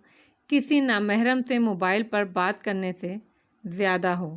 A: کسی نامحرم سے موبائل پر بات کرنے سے زیادہ ہو۔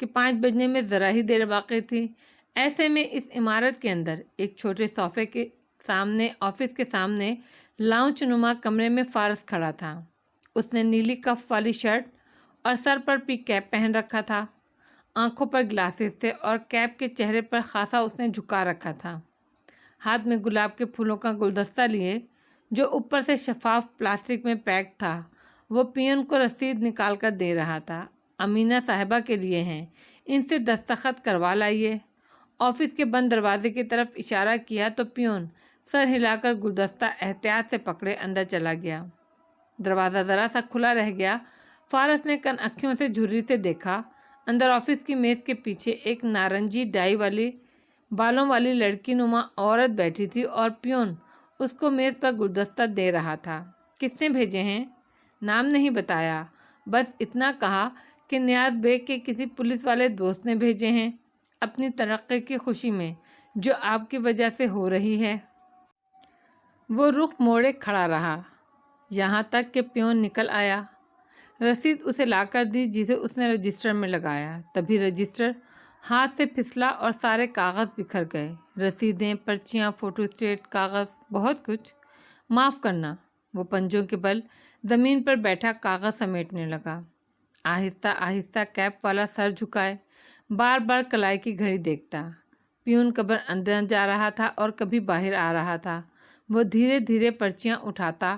A: کہ 5 بجنے میں ذرا ہی دیر باقی تھی۔ ایسے میں اس عمارت کے اندر ایک چھوٹے صوفے کے سامنے آفس کے سامنے لاؤنج نما کمرے میں فارس کھڑا تھا۔ اس نے نیلی کف والی شرٹ اور سر پر پی کیپ پہن رکھا تھا۔ آنکھوں پر گلاسز تھے اور کیپ کے چہرے پر خاصا اس نے جھکا رکھا تھا۔ ہاتھ میں گلاب کے پھولوں کا گلدستہ لیے جو اوپر سے شفاف پلاسٹک میں پیک تھا، وہ پیون کو رسید نکال کر دے رہا تھا۔ امینہ صاحبہ کے لیے ہیں، ان سے دستخط کروا لائیے۔ آفس کے بند دروازے کی طرف اشارہ کیا تو پیون سر ہلا کر گلدستہ احتیاط سے پکڑے اندر چلا گیا۔ دروازہ ذرا سا کھلا رہ گیا۔ فارس نے کن اکھیوں سے جھرری سے دیکھا۔ اندر آفس کی میز کے پیچھے ایک نارنجی ڈائی والی بالوں والی لڑکی نما عورت بیٹھی تھی اور پیون اس کو میز پر گلدستہ دے رہا تھا۔ کس نے بھیجے ہیں؟ نام نہیں بتایا، بس اتنا کہا کہ نیاز بیگ کے کسی پولیس والے دوست نے بھیجے ہیں، اپنی ترقی کی خوشی میں جو آپ کی وجہ سے ہو رہی ہے۔ وہ رخ موڑے کھڑا رہا یہاں تک کہ پیون نکل آیا۔ رسید اسے لا کر دی جسے اس نے رجسٹر میں لگایا۔ تبھی رجسٹر ہاتھ سے پھسلا اور سارے کاغذ بکھر گئے، رسیدیں، پرچیاں، فوٹو اسٹیٹ، کاغذ، بہت کچھ۔ معاف کرنا، وہ پنجوں کے بل زمین پر بیٹھا کاغذ سمیٹنے لگا، آہستہ آہستہ کیپ والا سر جھکائے، بار بار کلائی کی گھڑی دیکھتا۔ پیون کبر اندر جا رہا تھا اور کبھی باہر آ رہا تھا۔ وہ دھیرے دھیرے پرچیاں اٹھاتا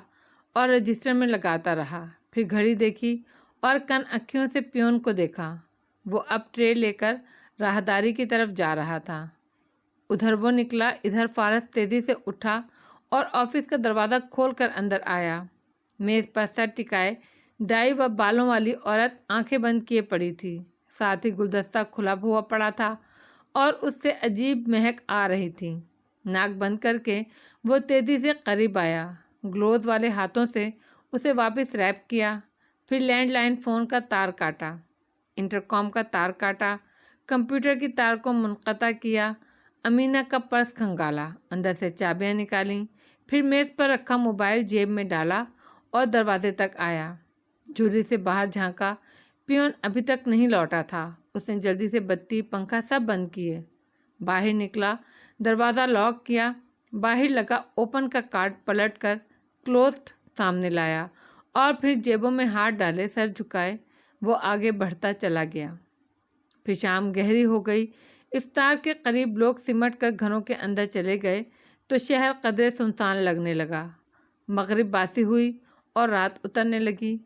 A: اور رجسٹر میں لگاتا رہا، پھر گھڑی دیکھی اور کن اکھیوں سے پیون کو دیکھا۔ وہ اب ٹرے لے کر راہداری کی طرف جا رہا تھا۔ ادھر وہ نکلا، ادھر فارس تیزی سے اٹھا اور آفس کا دروازہ کھول کر اندر آیا۔ میز پر سر ٹکائے ڈائی و بالوں والی عورت آنکھیں بند کیے پڑی تھی، ساتھ ہی گلدستہ کھلا ہوا پڑا تھا اور اس سے عجیب مہک آ رہی تھی۔ ناک بند کر کے وہ تیزی سے قریب آیا، گلوز والے ہاتھوں سے اسے واپس ریپ کیا، پھر لینڈ لائن فون کا تار کاٹا، انٹرکام کا تار کاٹا، کمپیوٹر کی تار کو منقطع کیا، امینہ کا پرس کھنگالا، اندر سے چابیاں نکالیں، پھر میز پر رکھا موبائل جیب میں ڈالا اور دروازے تک آیا۔ جھرری سے باہر جھانکا، پیون ابھی تک نہیں لوٹا تھا۔ اس نے جلدی سے بتی، پنکھا سب بند کیے، باہر نکلا، دروازہ لاک کیا، باہر لگا اوپن کا کارڈ پلٹ کر کلوزڈ سامنے لایا اور پھر جیبوں میں ہاتھ ڈالے سر جھکائے وہ آگے بڑھتا چلا گیا۔ پھر شام گہری ہو گئی، افطار کے قریب لوگ سمٹ کر گھروں کے اندر چلے گئے تو شہر قدرے سنسان لگنے لگا۔ مغرب باسی ہوئی اور رات اترنے لگی۔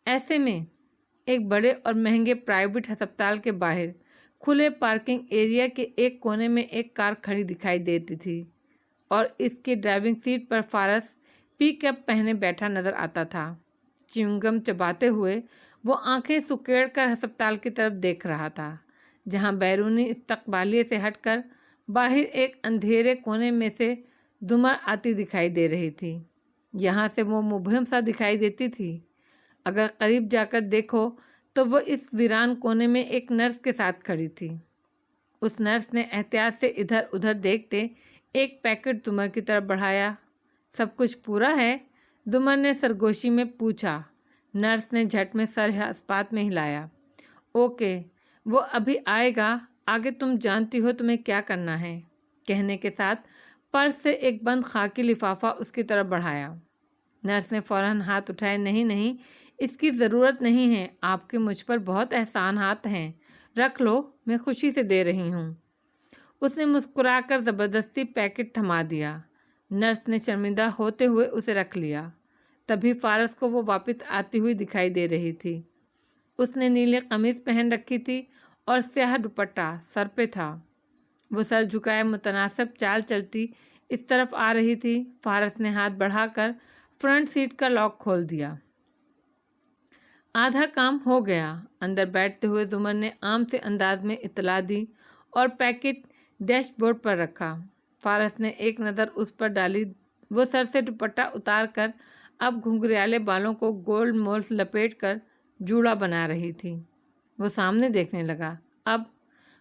A: ایسے میں ایک بڑے اور مہنگے پرائیویٹ ہسپتال کے باہر کھلے پارکنگ ایریا کے ایک کونے میں ایک کار کھڑی دکھائی دیتی تھی اور اس کی ڈرائیونگ سیٹ پر فارس پی کیپ پہنے بیٹھا نظر آتا تھا۔ چیونگم چباتے ہوئے وہ آنکھیں سکیڑ کر ہسپتال کی طرف دیکھ رہا تھا، جہاں بیرونی استقبالیے سے ہٹ کر باہر ایک اندھیرے کونے میں سے دمر آتی دکھائی دے رہی تھی۔ یہاں سے وہ مبہم سا دکھائی دیتی تھی۔ اگر قریب جا کر دیکھو تو وہ اس ویران کونے میں ایک نرس کے ساتھ کھڑی تھی۔ اس نرس نے احتیاط سے ادھر ادھر دیکھتے ایک پیکٹ زمر کی طرف بڑھایا۔ سب کچھ پورا ہے؟ زمر نے سرگوشی میں پوچھا۔ نرس نے جھٹ میں سر اسپات میں ہلایا۔ اوکے، وہ ابھی آئے گا، آگے تم جانتی ہو تمہیں کیا کرنا ہے، کہنے کے ساتھ پرس سے ایک بند خاکی لفافہ اس کی طرف بڑھایا۔ نرس نے فوراً ہاتھ اٹھائے۔ نہیں، اس کی ضرورت نہیں ہے، آپ کے مجھ پر بہت احسانات ہیں، رکھ لو، میں خوشی سے دے رہی ہوں۔ اس نے مسکرا کر زبردستی پیکٹ تھما دیا۔ نرس نے شرمندہ ہوتے ہوئے اسے رکھ لیا۔ تبھی فارس کو وہ واپس آتی ہوئی دکھائی دے رہی تھی۔ اس نے نیلی قمیض پہن رکھی تھی اور سیاہ دوپٹہ سر پہ تھا۔ وہ سر جھکائے متناسب چال چلتی اس طرف آ رہی تھی۔ فارس نے ہاتھ بڑھا کر فرنٹ سیٹ کا لاک کھول دیا۔ آدھا کام ہو گیا۔ اندر بیٹھتے ہوئے زمر نے عام سے انداز میں اطلاع دی اور پیکٹ ڈیش بورڈ پر رکھا۔ فارس نے ایک نظر اس پر ڈالی۔ وہ سر سے دوپٹہ اتار کر اب گھنگریالے بالوں کو گول مول لپیٹ کر جوڑا بنا رہی تھی۔ وہ سامنے دیکھنے لگا۔ اب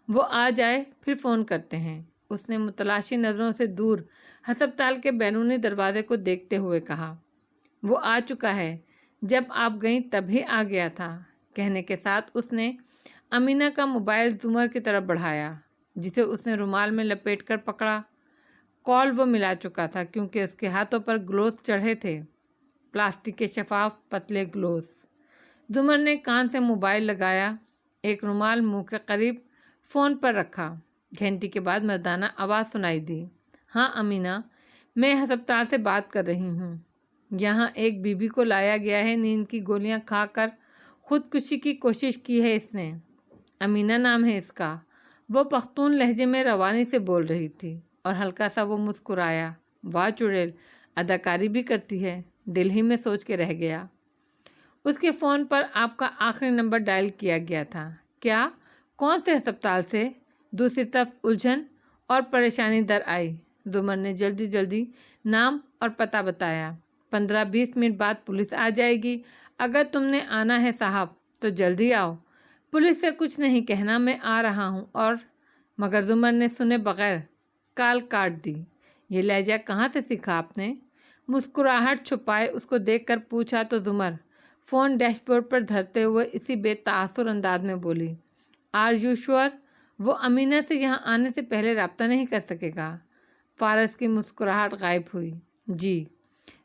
A: وہ آ جائے پھر فون کرتے ہیں، اس نے متلاشی نظروں سے دور ہسپتال کے بیرونی دروازے کو دیکھتے ہوئے کہا۔ وہ آ چکا ہے، جب آپ گئیں تبھی آ گیا تھا، کہنے کے ساتھ اس نے امینہ کا موبائل زمر کی طرف بڑھایا جسے اس نے رومال میں لپیٹ کر پکڑا۔ کال وہ ملا چکا تھا کیونکہ اس کے ہاتھوں پر گلوز چڑھے تھے، پلاسٹک کے شفاف پتلے گلوز۔ زمر نے کان سے موبائل لگایا، ایک رومال منہ کے قریب فون پر رکھا۔ گھنٹی کے بعد مردانہ آواز سنائی دی، ہاں امینہ، میں ہسپتال سے بات کر رہی ہوں۔ یہاں ایک بی بی کو لایا گیا ہے، نیند کی گولیاں کھا کر خودکشی کی کوشش کی ہے اس نے۔ امینہ نام ہے اس کا۔ وہ پختون لہجے میں روانی سے بول رہی تھی اور ہلکا سا وہ مسکرایا۔ واہ چڑیل، اداکاری بھی کرتی ہے، دل ہی میں سوچ کے رہ گیا۔ اس کے فون پر آپ کا آخری نمبر ڈائل کیا گیا تھا۔ کیا؟ کون سے ہسپتال سے؟ دوسری طرف الجھن اور پریشانی در آئی۔ زمر نے جلدی جلدی نام اور پتہ بتایا۔ 15-20 منٹ بعد پولیس آ جائے گی، اگر تم نے آنا ہے صاحب تو جلدی آؤ۔ پولیس سے کچھ نہیں کہنا، میں آ رہا ہوں۔ اور مگر زمر نے سنے بغیر کال کاٹ دی۔ یہ لہجہ کہاں سے سیکھا آپ نے؟ مسکراہٹ چھپائے اس کو دیکھ کر پوچھا تو زمر فون ڈیش بورڈ پر دھرتے ہوئے اسی بے تاثر انداز میں بولی، آر یو شور؟ وہ امینہ سے یہاں آنے سے پہلے رابطہ نہیں کر سکے گا؟ فارس کی مسکراہٹ غائب ہوئی۔ جی۔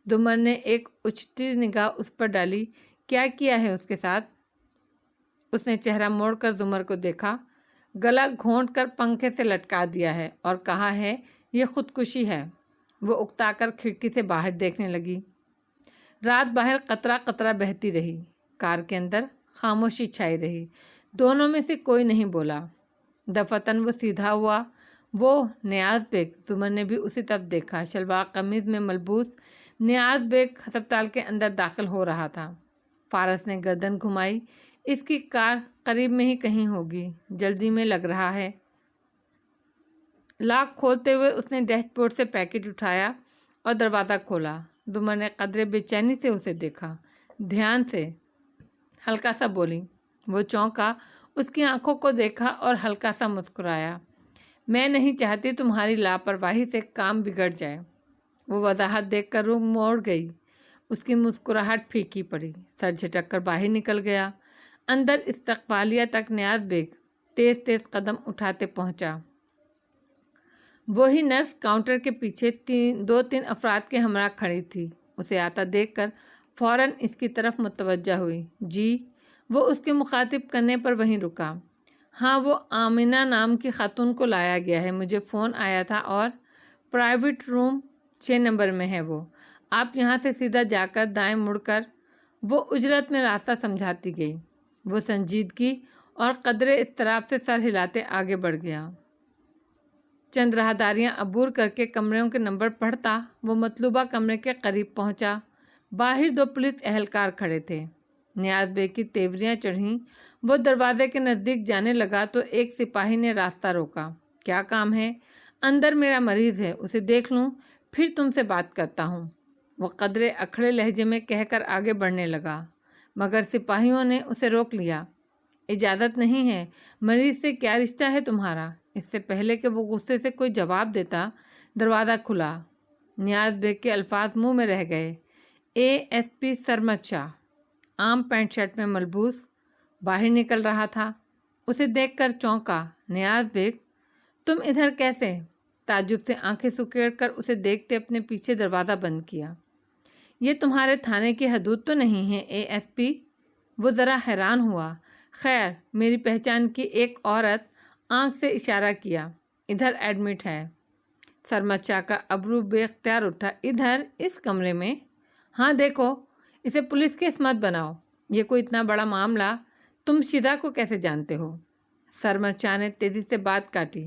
A: زمر نے ایک اچھتی نگاہ اس پر ڈالی، کیا کیا ہے اس کے ساتھ؟ اس نے چہرہ موڑ کر زمر کو دیکھا، گلا گھونٹ کر پنکھے سے لٹکا دیا ہے اور کہا ہے یہ خودکشی ہے۔ وہ اکتا کر کھڑکی سے باہر دیکھنے لگی۔ رات باہر قطرہ قطرہ بہتی رہی، کار کے اندر خاموشی چھائی رہی، دونوں میں سے کوئی نہیں بولا۔ دفعتاً وہ سیدھا ہوا۔ وہ نیاز بیگ، زمر نے بھی اسی طرف دیکھا۔ شلوار قمیض میں ملبوس نیاز بیگ ہسپتال کے اندر داخل ہو رہا تھا۔ فارس نے گردن گھمائی، اس کی کار قریب میں ہی کہیں ہوگی، جلدی میں لگ رہا ہے۔ لاک کھولتے ہوئے اس نے ڈیش بورڈ سے پیکٹ اٹھایا اور دروازہ کھولا۔ زمر نے قدرے بے چینی سے اسے دیکھا، دھیان سے، ہلکا سا بولی۔ وہ چونکا، اس کی آنکھوں کو دیکھا اور ہلکا سا مسکرایا، میں نہیں چاہتی تمہاری لاپرواہی سے کام بگڑ جائے۔ وہ وضاحت دیکھ کر روح موڑ گئی، اس کی مسکراہٹ پھیکی پڑی، سر جھٹک کر باہر نکل گیا۔ اندر استقبالیہ تک نیاز بیگ تیز تیز قدم اٹھاتے پہنچا۔ وہی نرس کاؤنٹر کے پیچھے 2-3 افراد کے ہمراہ کھڑی تھی۔ اسے آتا دیکھ کر فوراً اس کی طرف متوجہ ہوئی۔ جی؟ وہ اس کے مخاطب کرنے پر وہیں رکا۔ ہاں، وہ آمینہ نام کی خاتون کو لایا گیا ہے، مجھے فون آیا تھا اور پرائیویٹ روم 6 نمبر میں ہے وہ۔ آپ یہاں سے سیدھا جا کر دائیں مڑ کر، وہ اجلت میں راستہ سمجھاتی گئی۔ وہ سنجیدگی اور قدرے اضطراب سے سر ہلاتے آگے بڑھ گیا۔ چند راہداریاں عبور کر کے کمروں کے نمبر پڑھتا وہ مطلوبہ کمرے کے قریب پہنچا۔ باہر 2 پولیس اہلکار کھڑے تھے۔ نیاز بیگ کی تیوریاں چڑھیں۔ وہ دروازے کے نزدیک جانے لگا تو ایک سپاہی نے راستہ روکا۔ کیا کام ہے؟ اندر میرا مریض ہے، اسے دیکھ لوں پھر تم سے بات کرتا ہوں، وہ قدرے اکھڑے لہجے میں کہہ کر آگے بڑھنے لگا، مگر سپاہیوں نے اسے روک لیا۔ اجازت نہیں ہے، مریض سے کیا رشتہ ہے تمہارا؟ اس سے پہلے کہ وہ غصے سے کوئی جواب دیتا، دروازہ کھلا۔ نیاز بیگ کے الفاظ منہ میں رہ گئے۔ ASP سرمد شاہ، عام پینٹ شرٹ میں ملبوس، باہر نکل رہا تھا۔ اسے دیکھ کر چونکا۔ نیاز بیگ، تم ادھر کیسے؟ تعجب سے آنکھیں سکیڑ کر اسے دیکھتے اپنے پیچھے دروازہ بند کیا۔ یہ تمہارے تھانے کی حدود تو نہیں ہے ASP؟ وہ ذرا حیران ہوا۔ خیر، میری پہچان کی ایک عورت آنکھ سے اشارہ کیا، ادھر ایڈمٹ ہے۔ سرمد شاہ کا ابرو بے اختیار اٹھا۔ ادھر اس کمرے میں؟ ہاں دیکھو، اسے پولیس کیس مت بناؤ، یہ کوئی اتنا بڑا معاملہ، تم شیدا کو کیسے جانتے ہو؟ سرمد شاہ نے تیزی سے بات کاٹی۔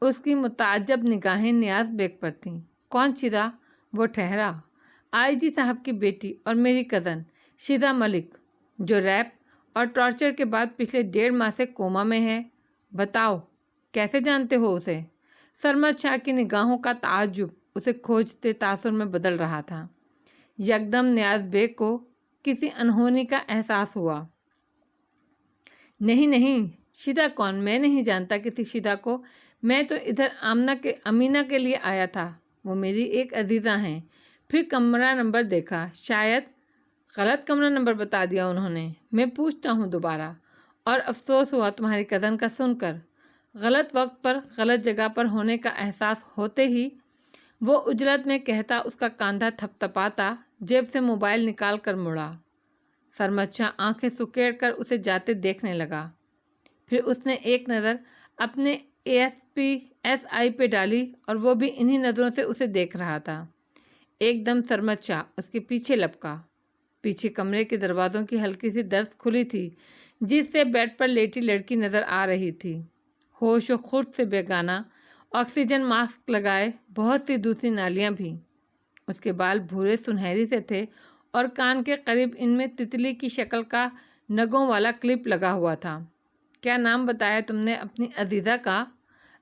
A: اس کی متعجب نگاہیں نیاز بیگ پر تھیں۔ کون شیدا؟ وہ ٹھہرا۔ IG صاحب کی بیٹی اور میری کزن شیدا ملک، جو ریپ اور ٹارچر کے بعد پچھلے 1.5 ماہ سے کوما میں ہے۔ بتاؤ، کیسے جانتے ہو اسے؟ سرمد شاہ کی نگاہوں کا تعجب اسے کھوجتے تاثر میں بدل رہا تھا۔ یکدم نیاز بیگ کو کسی انہونی کا احساس ہوا۔ نہیں، شیدا کون؟ میں نہیں جانتا کسی شیدا کو، میں تو ادھر امینہ کے لیے آیا تھا، وہ میری ایک عزیزہ ہیں۔ پھر کمرہ نمبر دیکھا، شاید غلط کمرہ نمبر بتا دیا انہوں نے، میں پوچھتا ہوں دوبارہ۔ اور افسوس ہوا تمہاری کزن کا سن کر۔ غلط وقت پر غلط جگہ پر ہونے کا احساس ہوتے ہی وہ اجلت میں کہتا، اس کا کاندھا تھپ تھپاتا، جیب سے موبائل نکال کر مڑا۔ سرمد شاہ آنکھیں سکیڑ کر اسے جاتے دیکھنے لگا۔ پھر اس نے ایک نظر اپنے ASP/SI پہ ڈالی اور وہ بھی انہی نظروں سے اسے دیکھ رہا تھا۔ ایک دم سرمد شاہ اس کے پیچھے لپکا۔ پیچھے کمرے کے دروازوں کی ہلکی سی درز کھلی تھی جس سے بیڈ پر لیٹی لڑکی نظر آ رہی تھی، ہوش و خرد سے بیگانہ، آکسیجن ماسک لگائے، بہت سی دوسری نالیاں بھی۔ اس کے بال بھورے سنہری سے تھے اور کان کے قریب ان میں تتلی کی شکل کا نگوں والا کلپ لگا ہوا تھا۔ کیا نام بتایا تم نے اپنی عزیزہ کا؟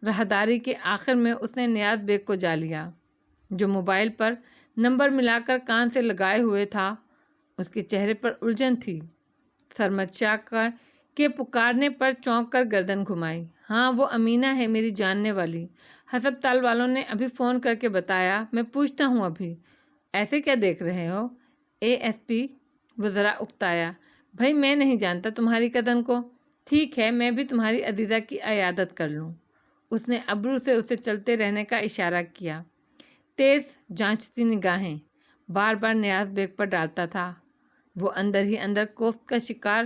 A: راہداری کے آخر میں اس نے نیاز بیگ کو جا لیا جو موبائل پر نمبر ملا کر کان سے لگائے ہوئے تھا۔ اس کے چہرے پر الجھن تھی۔ سرمد شاہ کے پکارنے پر چونک کر گردن گھمائی۔ ہاں وہ امینا ہے، میری جاننے والی۔ ہسپتال والوں نے ابھی فون کر کے بتایا، میں پوچھتا ہوں ابھی۔ ایسے کیا دیکھ رہے ہو ASP؟ وہ ذرا اکتایا۔ بھائی میں نہیں جانتا تمہاری کزن کو۔ ٹھیک ہے میں بھی تمہاری عزیزہ کی عیادت کر لوں۔ اس نے ابرو سے اسے چلتے رہنے کا اشارہ کیا۔ تیز جانچتی نگاہیں بار بار نیاز بیگ پر ڈالتا تھا۔ وہ اندر ہی اندر کوفت کا شکار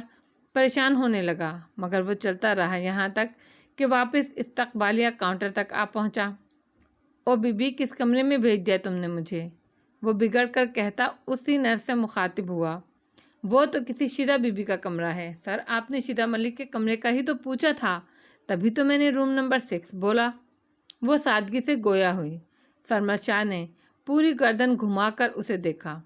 A: پریشان ہونے لگا، مگر وہ چلتا رہا یہاں تک کہ واپس استقبالیہ کاؤنٹر تک آ پہنچا۔ او بی بی کس کمرے میں بھیج دیا تم نے مجھے؟ وہ بگڑ کر کہتا اسی نرس سے مخاطب ہوا۔ وہ تو کسی شیدہ بی بی کا کمرہ ہے۔ سر آپ نے شیدہ ملک کے کمرے کا ہی تو پوچھا تھا، تبھی تو میں نے روم نمبر 6 بولا۔ وہ سادگی سے گویا ہوئی۔ سرمد شاہ نے پوری گردن گھما کر اسے دیکھا۔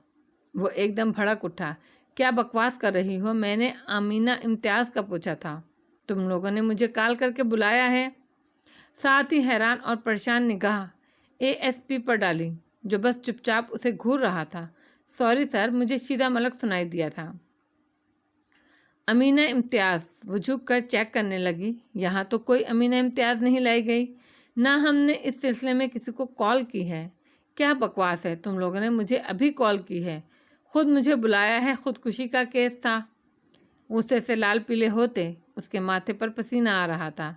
A: وہ ایک دم بھڑک اٹھا۔ کیا بکواس کر رہی ہو؟ میں نے امینا امتیاز کا پوچھا تھا۔ تم لوگوں نے مجھے کال کر کے بلایا ہے؟ ساتھ ہی حیران اور پریشان نگاہ ASP پر ڈالی جو بس چپ چاپ اسے گھور رہا تھا۔ سوری سر، مجھے شیدہ ملک سنائی دیا تھا۔ امینا امتیاز؟ وہ جھک کر چیک کرنے لگی۔ یہاں تو کوئی امینا امتیاز نہیں لائی گئی، نہ ہم نے اس سلسلے میں کسی کو کال کی ہے۔ کیا بکواس ہے، تم لوگوں نے مجھے ابھی کال کی ہے، خود مجھے بلایا ہے، خودکشی کا کیس تھا۔ غصے سے لال پیلے ہوتے اس کے ماتھے پر پسینہ آ رہا تھا۔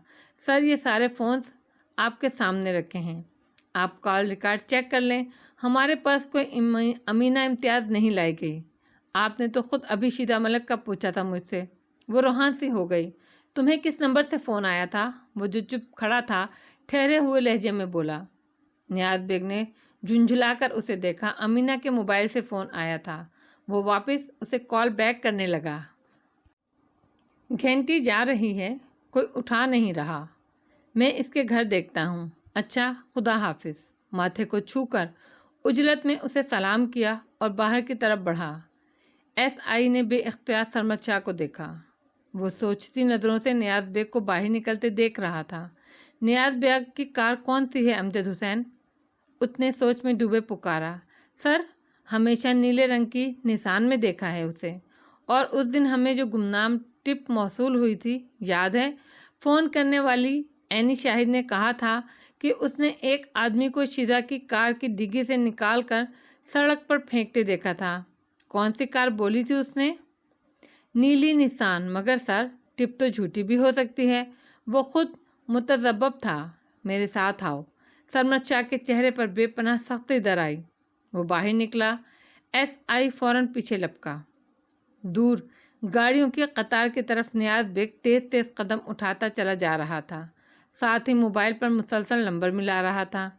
A: سر یہ سارے فونز آپ کے سامنے رکھے ہیں، آپ کال ریکارڈ چیک کر لیں۔ ہمارے پاس کوئی امینا امتیاز نہیں لائی گئی۔ آپ نے تو خود ابھی شیدہ ملک کا پوچھا تھا مجھ سے۔ وہ روحان سی ہو گئی۔ تمہیں کس نمبر سے فون آیا تھا؟ وہ جو چپ کھڑا تھا ٹھہرے ہوئے لہجے میں بولا۔ نیاز بیگ نے جھنجھلا کر اسے دیکھا۔ امینا کے موبائل سے فون آیا تھا۔ وہ واپس اسے کال بیک کرنے لگا۔ گھنٹی جا رہی ہے، کوئی اٹھا نہیں رہا۔ میں اس کے گھر دیکھتا ہوں۔ اچھا خدا حافظ۔ ماتھے کو چھو کر اجلت میں اسے سلام کیا اور باہر کی طرف بڑھا۔ SI نے بے اختیار سرمد شاہ کو دیکھا۔ وہ سوچتی نظروں سے نیاز بیگ کو باہر نکلتے دیکھ رہا تھا۔ نیاز بیگ کی کار کون سی ہے امجد حسین؟ اس نے سوچ میں ڈوبے پکارا۔ سر ہمیشہ نیلے رنگ کی نسان میں دیکھا ہے اسے، اور اس دن ہمیں جو گمنام ٹپ موصول ہوئی تھی یاد ہے؟ فون کرنے والی اینی شاہد نے کہا تھا کہ اس نے ایک آدمی کو شیدہ کی کار کی ڈگی سے نکال کر سڑک پر پھینکتے دیکھا تھا۔ کون سی کار بولی تھی اس نے؟ نیلی نسان۔ مگر سر ٹپ تو جھوٹی بھی ہو سکتی ہے، وہ خود متذبذب تھا۔ میرے ساتھ آؤ۔ سرمد شاہ کے چہرے پر بے پناہ سختی در آئی۔ وہ باہر نکلا۔ SI فوراً پیچھے لپکا۔ دور گاڑیوں کی قطار کی طرف نیاز بیگ تیز تیز قدم اٹھاتا چلا جا رہا تھا، ساتھ ہی موبائل پر مسلسل نمبر ملا رہا تھا۔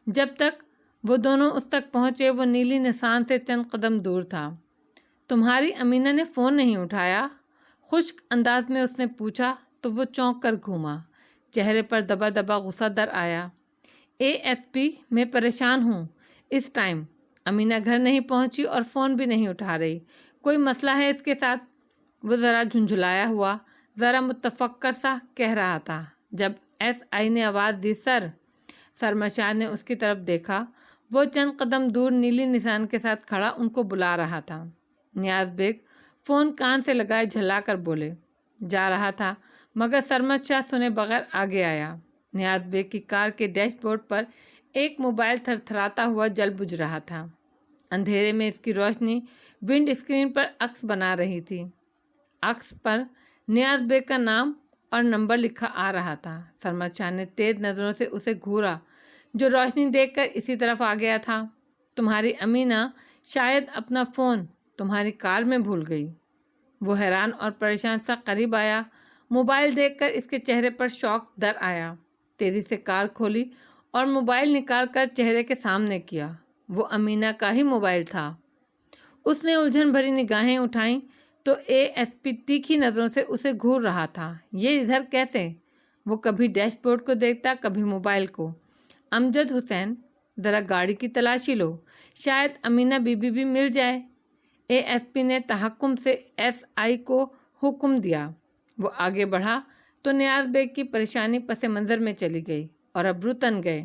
A: جب تک وہ دونوں اس تک پہنچے وہ نیلی نسان سے چند قدم دور تھا۔ تمہاری امینا نے فون نہیں اٹھایا؟ خشک انداز میں اس نے پوچھا تو وہ چونک کر گھوما۔ چہرے پر دبا دبا غصہ در آیا۔ ASP میں پریشان ہوں اس ٹائم۔ امینا گھر نہیں پہنچی اور فون بھی نہیں اٹھا رہی۔ کوئی مسئلہ ہے اس کے ساتھ؟ وہ ذرا جھنجھلایا ہوا، ذرا متفکر سا کہہ رہا تھا۔ جب SI نے آواز دی سر، سرمد شاہ نے اس کی طرف دیکھا۔ وہ چند قدم دور نیلی نشان کے ساتھ کھڑا ان کو بلا رہا تھا۔ نیاز بیگ فون کان سے لگائے جھلا کر بولے جا رہا تھا، مگر سرمد شاہ سنے بغیر آگے آیا۔ نیاز بیگ کی کار کے ڈیش بورڈ پر ایک موبائل تھر تھراتا ہوا جل بجھ رہا تھا۔ اندھیرے میں اس کی روشنی ونڈ اسکرین پر عکس بنا رہی تھی۔ عکس پر نیاز بیگ کا نام اور نمبر لکھا آ رہا تھا۔ سرمد شاہ نے تیز نظروں سے اسے گھورا، جو روشنی دیکھ کر اسی طرف آ گیا تھا۔ تمہاری امینہ شاید اپنا فون تمہاری کار میں بھول گئی۔ وہ حیران اور پریشان سا قریب آیا۔ موبائل دیکھ کر اس کے چہرے پر شوق در آیا۔ تیزی سے کار کھولی اور موبائل نکال کر چہرے کے سامنے کیا۔ وہ امینہ کا ہی موبائل تھا۔ اس نے الجھن بھری نگاہیں اٹھائیں تو ASP تیکھی نظروں سے اسے گھور رہا تھا۔ یہ ادھر کیسے؟ وہ کبھی ڈیش بورڈ کو دیکھتا، کبھی موبائل کو۔ امجد حسین، ذرا گاڑی کی تلاشی لو، شاید امینہ بی بی بھی مل جائے۔ ASP نے تحکم سے SI کو حکم دیا۔ وہ آگے بڑھا تو نیاز بیگ کی پریشانی پس منظر میں چلی گئی اور ابرو تن گئے۔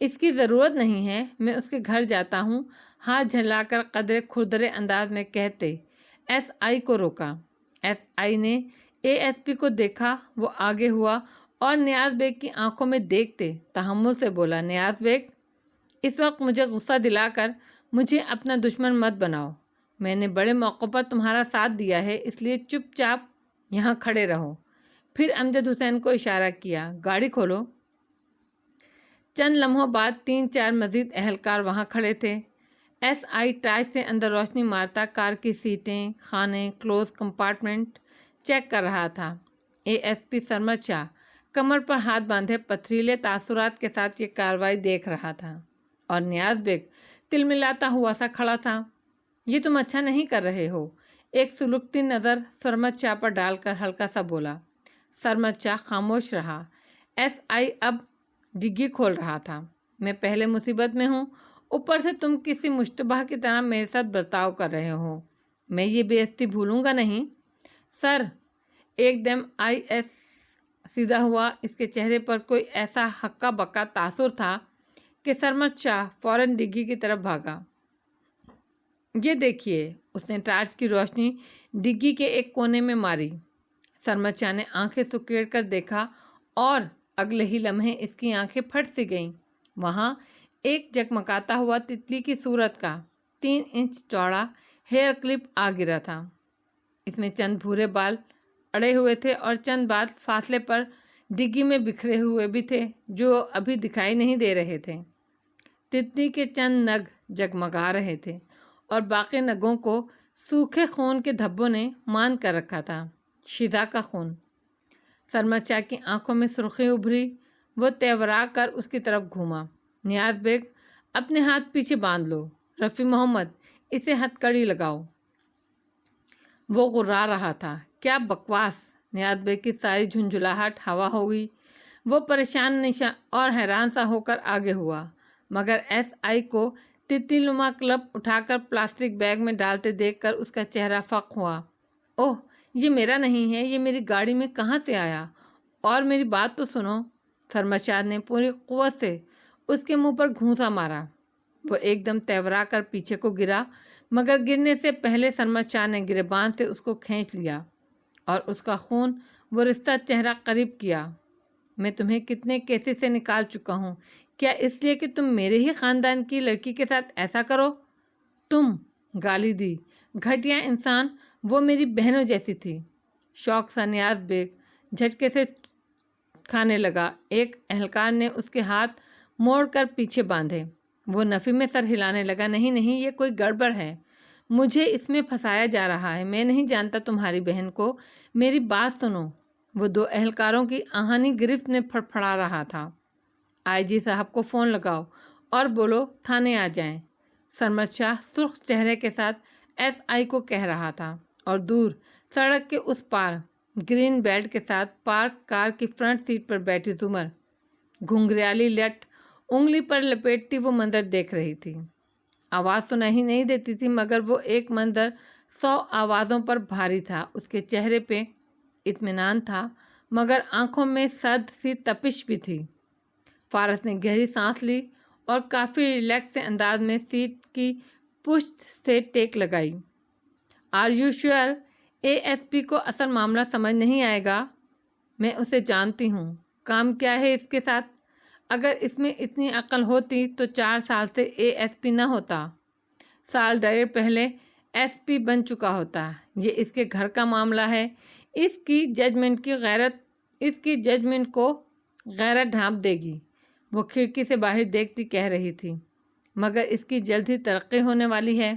A: اس کی ضرورت نہیں ہے، میں اس کے گھر جاتا ہوں، ہاتھ جھلا کر قدرے کھردرے انداز میں کہتے SI کو روکا۔ SI نے ASP کو دیکھا، وہ آگے ہوا اور نیاز بیگ کی آنکھوں میں دیکھتے تحمل سے بولا، نیاز بیگ، اس وقت مجھے غصہ دلا کر مجھے اپنا دشمن مت بناؤ۔ میں نے بڑے موقع پر تمہارا ساتھ دیا ہے، اس لیے چپ چاپ یہاں کھڑے رہو۔ پھر امجد حسین کو اشارہ کیا، گاڑی کھولو۔ چند لمحوں بعد 3-4 مزید اہلکار وہاں کھڑے تھے۔ SI ٹارچ سے اندر روشنی مارتا کار کی سیٹیں، خانے، کلوز کمپارٹمنٹ چیک کر رہا تھا۔ ASP سرمد شاہ کمر پر ہاتھ باندھے پتھریلے تاثرات کے ساتھ یہ کارروائی دیکھ رہا تھا، اور نیاز بیگ تلملاتا ہوا سا کھڑا تھا۔ یہ تم اچھا نہیں کر رہے ہو، ایک سلگتی نظر سرمد شاہ پر ڈال کر ہلکا سا بولا۔ سرمد شاہ خاموش رہا۔ SI اب ڈگی کھول رہا تھا۔ میں پہلے مصیبت میں ہوں، اوپر سے تم کسی مشتبہ کی طرح میرے ساتھ برتاؤ کر رہے ہو۔ میں یہ بے عزتی بھولوں گا نہیں۔ سر، ایک دم IS سیدھا ہوا۔ اس کے چہرے پر کوئی ایسا ہکا بکا تاثر تھا کہ سرمد شاہ فوراً ڈگی کی طرف بھاگا۔ یہ دیکھیے، اس نے ٹارچ کی روشنی ڈگی کے ایک کونے میں ماری۔ سرمد شاہ نے آنکھیں سکیڑ کر دیکھا اور اگلے ہی لمحے اس کی آنکھیں پھٹ سی گئیں۔ وہاں ایک جگمگاتا ہوا تتلی کی صورت کا 3 انچ چوڑا ہیئر کلپ آ گرا تھا۔ اس میں چند بھورے بال اڑے ہوئے تھے اور چند بال فاصلے پر ڈگی میں بکھرے ہوئے بھی تھے، جو ابھی دکھائی نہیں دے رہے تھے۔ تتلی کے چند نگ جگمگا رہے تھے اور باقی نگوں کو سوکھے خون کے دھبوں نے مان کر رکھا تھا، شیدا کا خون۔ سرمد شاہ کی آنکھوں میں سرخی ابھری۔ وہ تیورا کر اس کی طرف گھوما۔ نیاز بیگ، اپنے ہاتھ پیچھے باندھ لو۔ رفیع محمد، اسے ہتھ کڑی لگاؤ۔ وہ غرا رہا تھا، کیا بکواس! نیاز بیگ کی ساری جھنجھلاہٹ ہوا ہو گئی۔ وہ پریشان اور حیران سا ہو کر آگے ہوا، مگر SI کو تتلی نما کلپ اٹھا کر پلاسٹک بیگ میں ڈالتے دیکھ کر اس کا چہرہ فق ہوا۔ اوہ، یہ میرا نہیں ہے، یہ میری گاڑی میں کہاں سے آیا؟ اور میری بات تو سنو۔ سرمد شاہ نے پوری قوت سے اس کے منہ پر گھونسا مارا۔ وہ ایک دم تیورا کر پیچھے کو گرا، مگر گرنے سے پہلے سرمد شاہ نے گریبان سے اس کو کھینچ لیا اور اس کا خون وہ رشتہ چہرہ قریب کیا۔ میں تمہیں کتنے کیسے سے نکال چکا ہوں، کیا اس لیے کہ تم میرے ہی خاندان کی لڑکی کے ساتھ ایسا کرو؟ تم، گالی دی، گھٹیا انسان، وہ میری بہنوں جیسی تھی۔ شوق سا نیاز بیگ جھٹکے سے کھانے لگا۔ ایک اہلکار نے اس کے ہاتھ موڑ کر پیچھے باندھے۔ وہ نفی میں سر ہلانے لگا، نہیں نہیں، یہ کوئی گڑبڑ ہے، مجھے اس میں پھنسایا جا رہا ہے، میں نہیں جانتا تمہاری بہن کو، میری بات سنو۔ وہ 2 اہلکاروں کی آہنی گرفت میں پھڑپھڑا رہا تھا۔ IG صاحب کو فون لگاؤ اور بولو تھانے آ جائیں، سرمد شاہ سرخ چہرے کے ساتھ SI کو کہہ رہا تھا، اور دور سڑک کے اس پار گرین بیلٹ کے ساتھ پارک کار کی فرنٹ سیٹ پر بیٹھی زمر گھنگریالی لٹ انگلی پر لپیٹتی وہ منظر دیکھ رہی تھی۔ آواز سنائی نہیں دیتی تھی، مگر وہ ایک منظر 100 آوازوں پر بھاری تھا۔ اس کے چہرے پہ اطمینان تھا، مگر آنکھوں میں سرد سی تپش بھی تھی۔ فارس نے گہری سانس لی اور کافی ریلیکس سے انداز میں سیٹ کی پشت سے ٹیک لگائی۔ Are you sure? ASP کو اصل معاملہ سمجھ نہیں آئے گا۔ میں اسے جانتی ہوں، کام کیا ہے اس کے ساتھ۔ اگر اس میں اتنی عقل ہوتی تو 4 سال سے ASP نہ ہوتا، 1.5 سال پہلے SP بن چکا ہوتا۔ یہ اس کے گھر کا معاملہ ہے، اس کی ججمنٹ کو غیرت ڈھانپ دے گی۔ وہ کھڑکی سے باہر دیکھتی کہہ رہی تھی، مگر اس کی جلد ہی ترقی ہونے والی ہے۔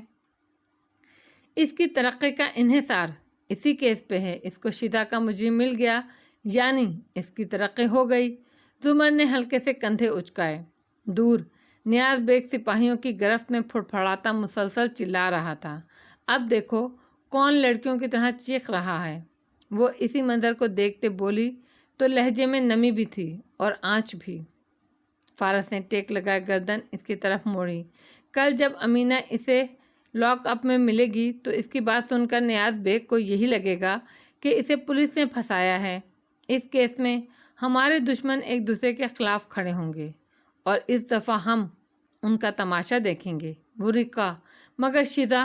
A: اس کی ترقی کا انحصار اسی کیس پہ ہے۔ اس کو شیدا کا مجرم مل گیا، یعنی اس کی ترقی ہو گئی۔ زمر نے ہلکے سے کندھے اچکائے۔ دور نیاز بیگ سپاہیوں کی گرفت میں پھڑپھڑاتا مسلسل چلا رہا تھا۔ اب دیکھو کون لڑکیوں کی طرح چیخ رہا ہے۔ وہ اسی منظر کو دیکھتے بولی تو لہجے میں نمی بھی تھی اور آنچ بھی۔ فارس نے ٹیک لگائے گردن اس کی طرف موڑی۔ کل جب امینہ اسے لاک اپ میں ملے گی تو اس کی بات سن کر نیاز بیگ کو یہی لگے گا کہ اسے پولیس نے پھنسایا ہے۔ اس کیس میں ہمارے دشمن ایک دوسرے کے خلاف کھڑے ہوں گے اور اس دفعہ ہم ان کا تماشا دیکھیں گے۔ وہ رکا، مگر شیدا؟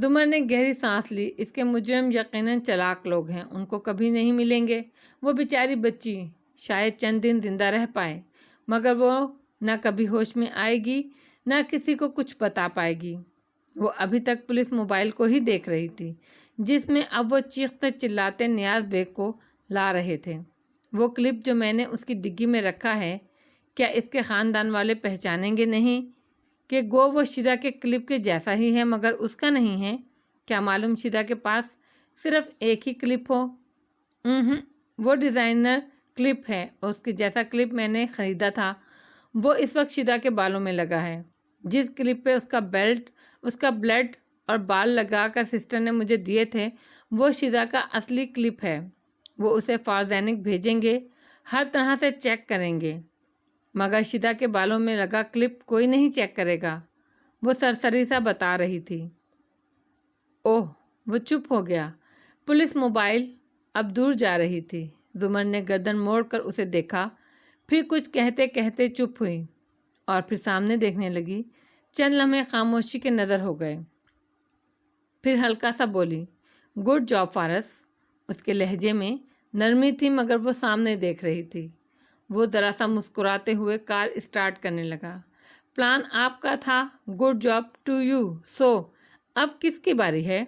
A: زمر نے گہری سانس لی۔ اس کے مجرم یقیناً چلاک لوگ ہیں، ان کو کبھی نہیں ملیں گے۔ وہ بیچاری بچی شاید چند دن زندہ رہ پائے، مگر وہ نہ کبھی ہوش میں آئے گی نہ کسی کو کچھ بتا پائے گی۔ وہ ابھی تک پولیس موبائل کو ہی دیکھ رہی تھی، جس میں اب وہ چیختے چلاتے نیاز بیگ کو لا رہے تھے۔ وہ کلپ جو میں نے اس کی ڈگی میں رکھا ہے، کیا اس کے خاندان والے پہچانیں گے نہیں کہ گو وہ شیدا کے کلپ کے جیسا ہی ہے مگر اس کا نہیں ہے؟ کیا معلوم شیدا کے پاس صرف ایک ہی کلپ ہو؟ وہ ڈیزائنر کلپ ہے، اس کے جیسا کلپ میں نے خریدا تھا، وہ اس وقت شیدا کے بالوں میں لگا ہے۔ جس کلپ پہ اس کا بلڈ اور بال لگا کر سسٹر نے مجھے دیے تھے، وہ شیدا کا اصلی کلپ ہے۔ وہ اسے فارزینک بھیجیں گے، ہر طرح سے چیک کریں گے، مگر شیدا کے بالوں میں لگا کلپ کوئی نہیں چیک کرے گا، وہ سرسری سا بتا رہی تھی۔ اوہ، وہ چپ ہو گیا۔ پولیس موبائل اب دور جا رہی تھی۔ زمر نے گردن موڑ کر اسے دیکھا، پھر کچھ کہتے کہتے چپ ہوئی اور پھر سامنے دیکھنے لگی۔ چند لمحے خاموشی کے نظر ہو گئے، پھر ہلکا سا بولی، گڈ جاب فارس۔ اس کے لہجے میں نرمی تھی مگر وہ سامنے دیکھ رہی تھی۔ وہ ذرا سا مسکراتے ہوئے کار اسٹارٹ کرنے لگا۔ پلان آپ کا تھا، گڈ جاب ٹو یو۔ سو اب کس کی باری ہے؟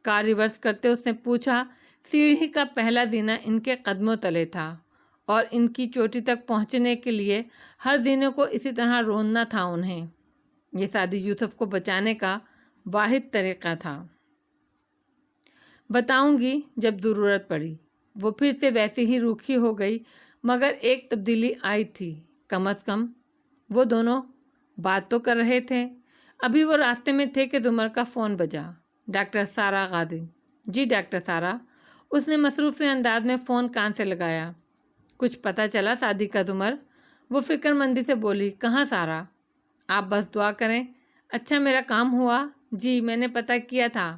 A: کار ریورس کرتے اس نے پوچھا۔ سیڑھی کا پہلا زینہ ان کے قدموں تلے تھا اور ان کی چوٹی تک پہنچنے کے لیے ہر زینے کو اسی طرح روندنا تھا انہیں۔ یہ سعدی یوسف کو بچانے کا واحد طریقہ تھا۔ بتاؤں گی جب ضرورت پڑی۔ وہ پھر سے ویسی ہی روکھی ہو گئی، مگر ایک تبدیلی آئی تھی۔ کم از کم وہ دونوں بات تو کر رہے تھے۔ ابھی وہ راستے میں تھے کہ زمر کا فون بجا۔ ڈاکٹر سارا غادی۔ جی ڈاکٹر سارا۔ اس نے مصروف سے انداز میں فون کان سے لگایا۔ کچھ پتہ چلا سعدی کا زمر؟ وہ فکر مندی سے بولی، کہاں سارا؟ آپ بس دعا کریں۔ اچھا میرا کام ہوا؟ جی میں نے پتہ کیا تھا۔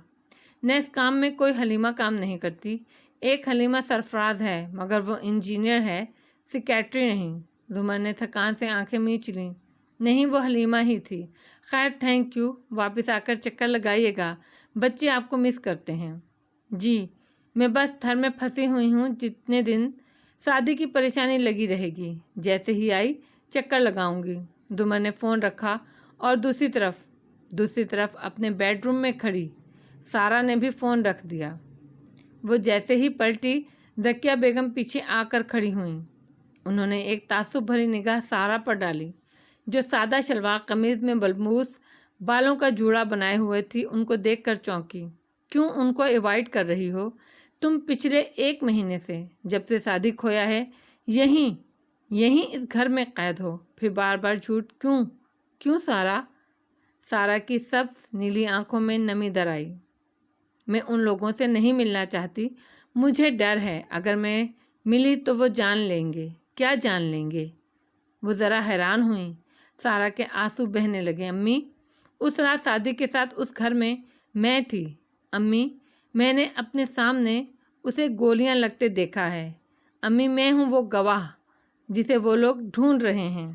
A: نیس کام میں کوئی حلیمہ کام نہیں کرتی۔ ایک حلیمہ سرفراز ہے مگر وہ انجینئر ہے، سیکریٹری نہیں۔ زمر نے تھکان سے آنکھیں میچ لیں۔ نہیں وہ حلیمہ ہی تھی۔ خیر تھینک یو، واپس آ کر چکر لگائیے گا، بچے آپ کو مس کرتے ہیں۔ جی میں بس تھر میں پھنسی ہوئی ہوں، جتنے دن شادی کی پریشانی لگی رہے گی، جیسے ہی آئی چکر لگاؤں گی۔ زمر نے فون رکھا اور دوسری طرف اپنے بیڈ روم میں کھڑی سارا نے بھی فون رکھ دیا۔ وہ جیسے ہی پلٹی، ذکیہ بیگم پیچھے آ کر کھڑی ہوئیں۔ انہوں نے ایک تعصب بھری نگاہ سارا پر ڈالی، جو سادہ شلوار قمیض میں بلبوس بالوں کا جوڑا بنائے ہوئے تھی۔ ان کو دیکھ کر چونکی۔ کیوں ان کو ایوائڈ کر رہی ہو؟ تم پچھلے 1 مہینے سے جب سے شادی کھویا ہے یہیں اس گھر میں قید ہو، پھر بار بار جھوٹ کیوں سارا؟ سارا کی سبز نیلی آنکھوں میں نمی در آئی۔ میں ان لوگوں سے نہیں ملنا چاہتی، مجھے ڈر ہے اگر میں ملی تو وہ جان لیں گے۔ کیا جان لیں گے؟ وہ ذرا حیران ہوئیں۔ سارا کے آنسو بہنے لگے۔ امی، اس رات شادی کے ساتھ اس گھر میں تھی امی، میں نے اپنے سامنے اسے گولیاں لگتے دیکھا ہے امی، میں ہوں وہ گواہ جسے وہ لوگ ڈھونڈ رہے ہیں۔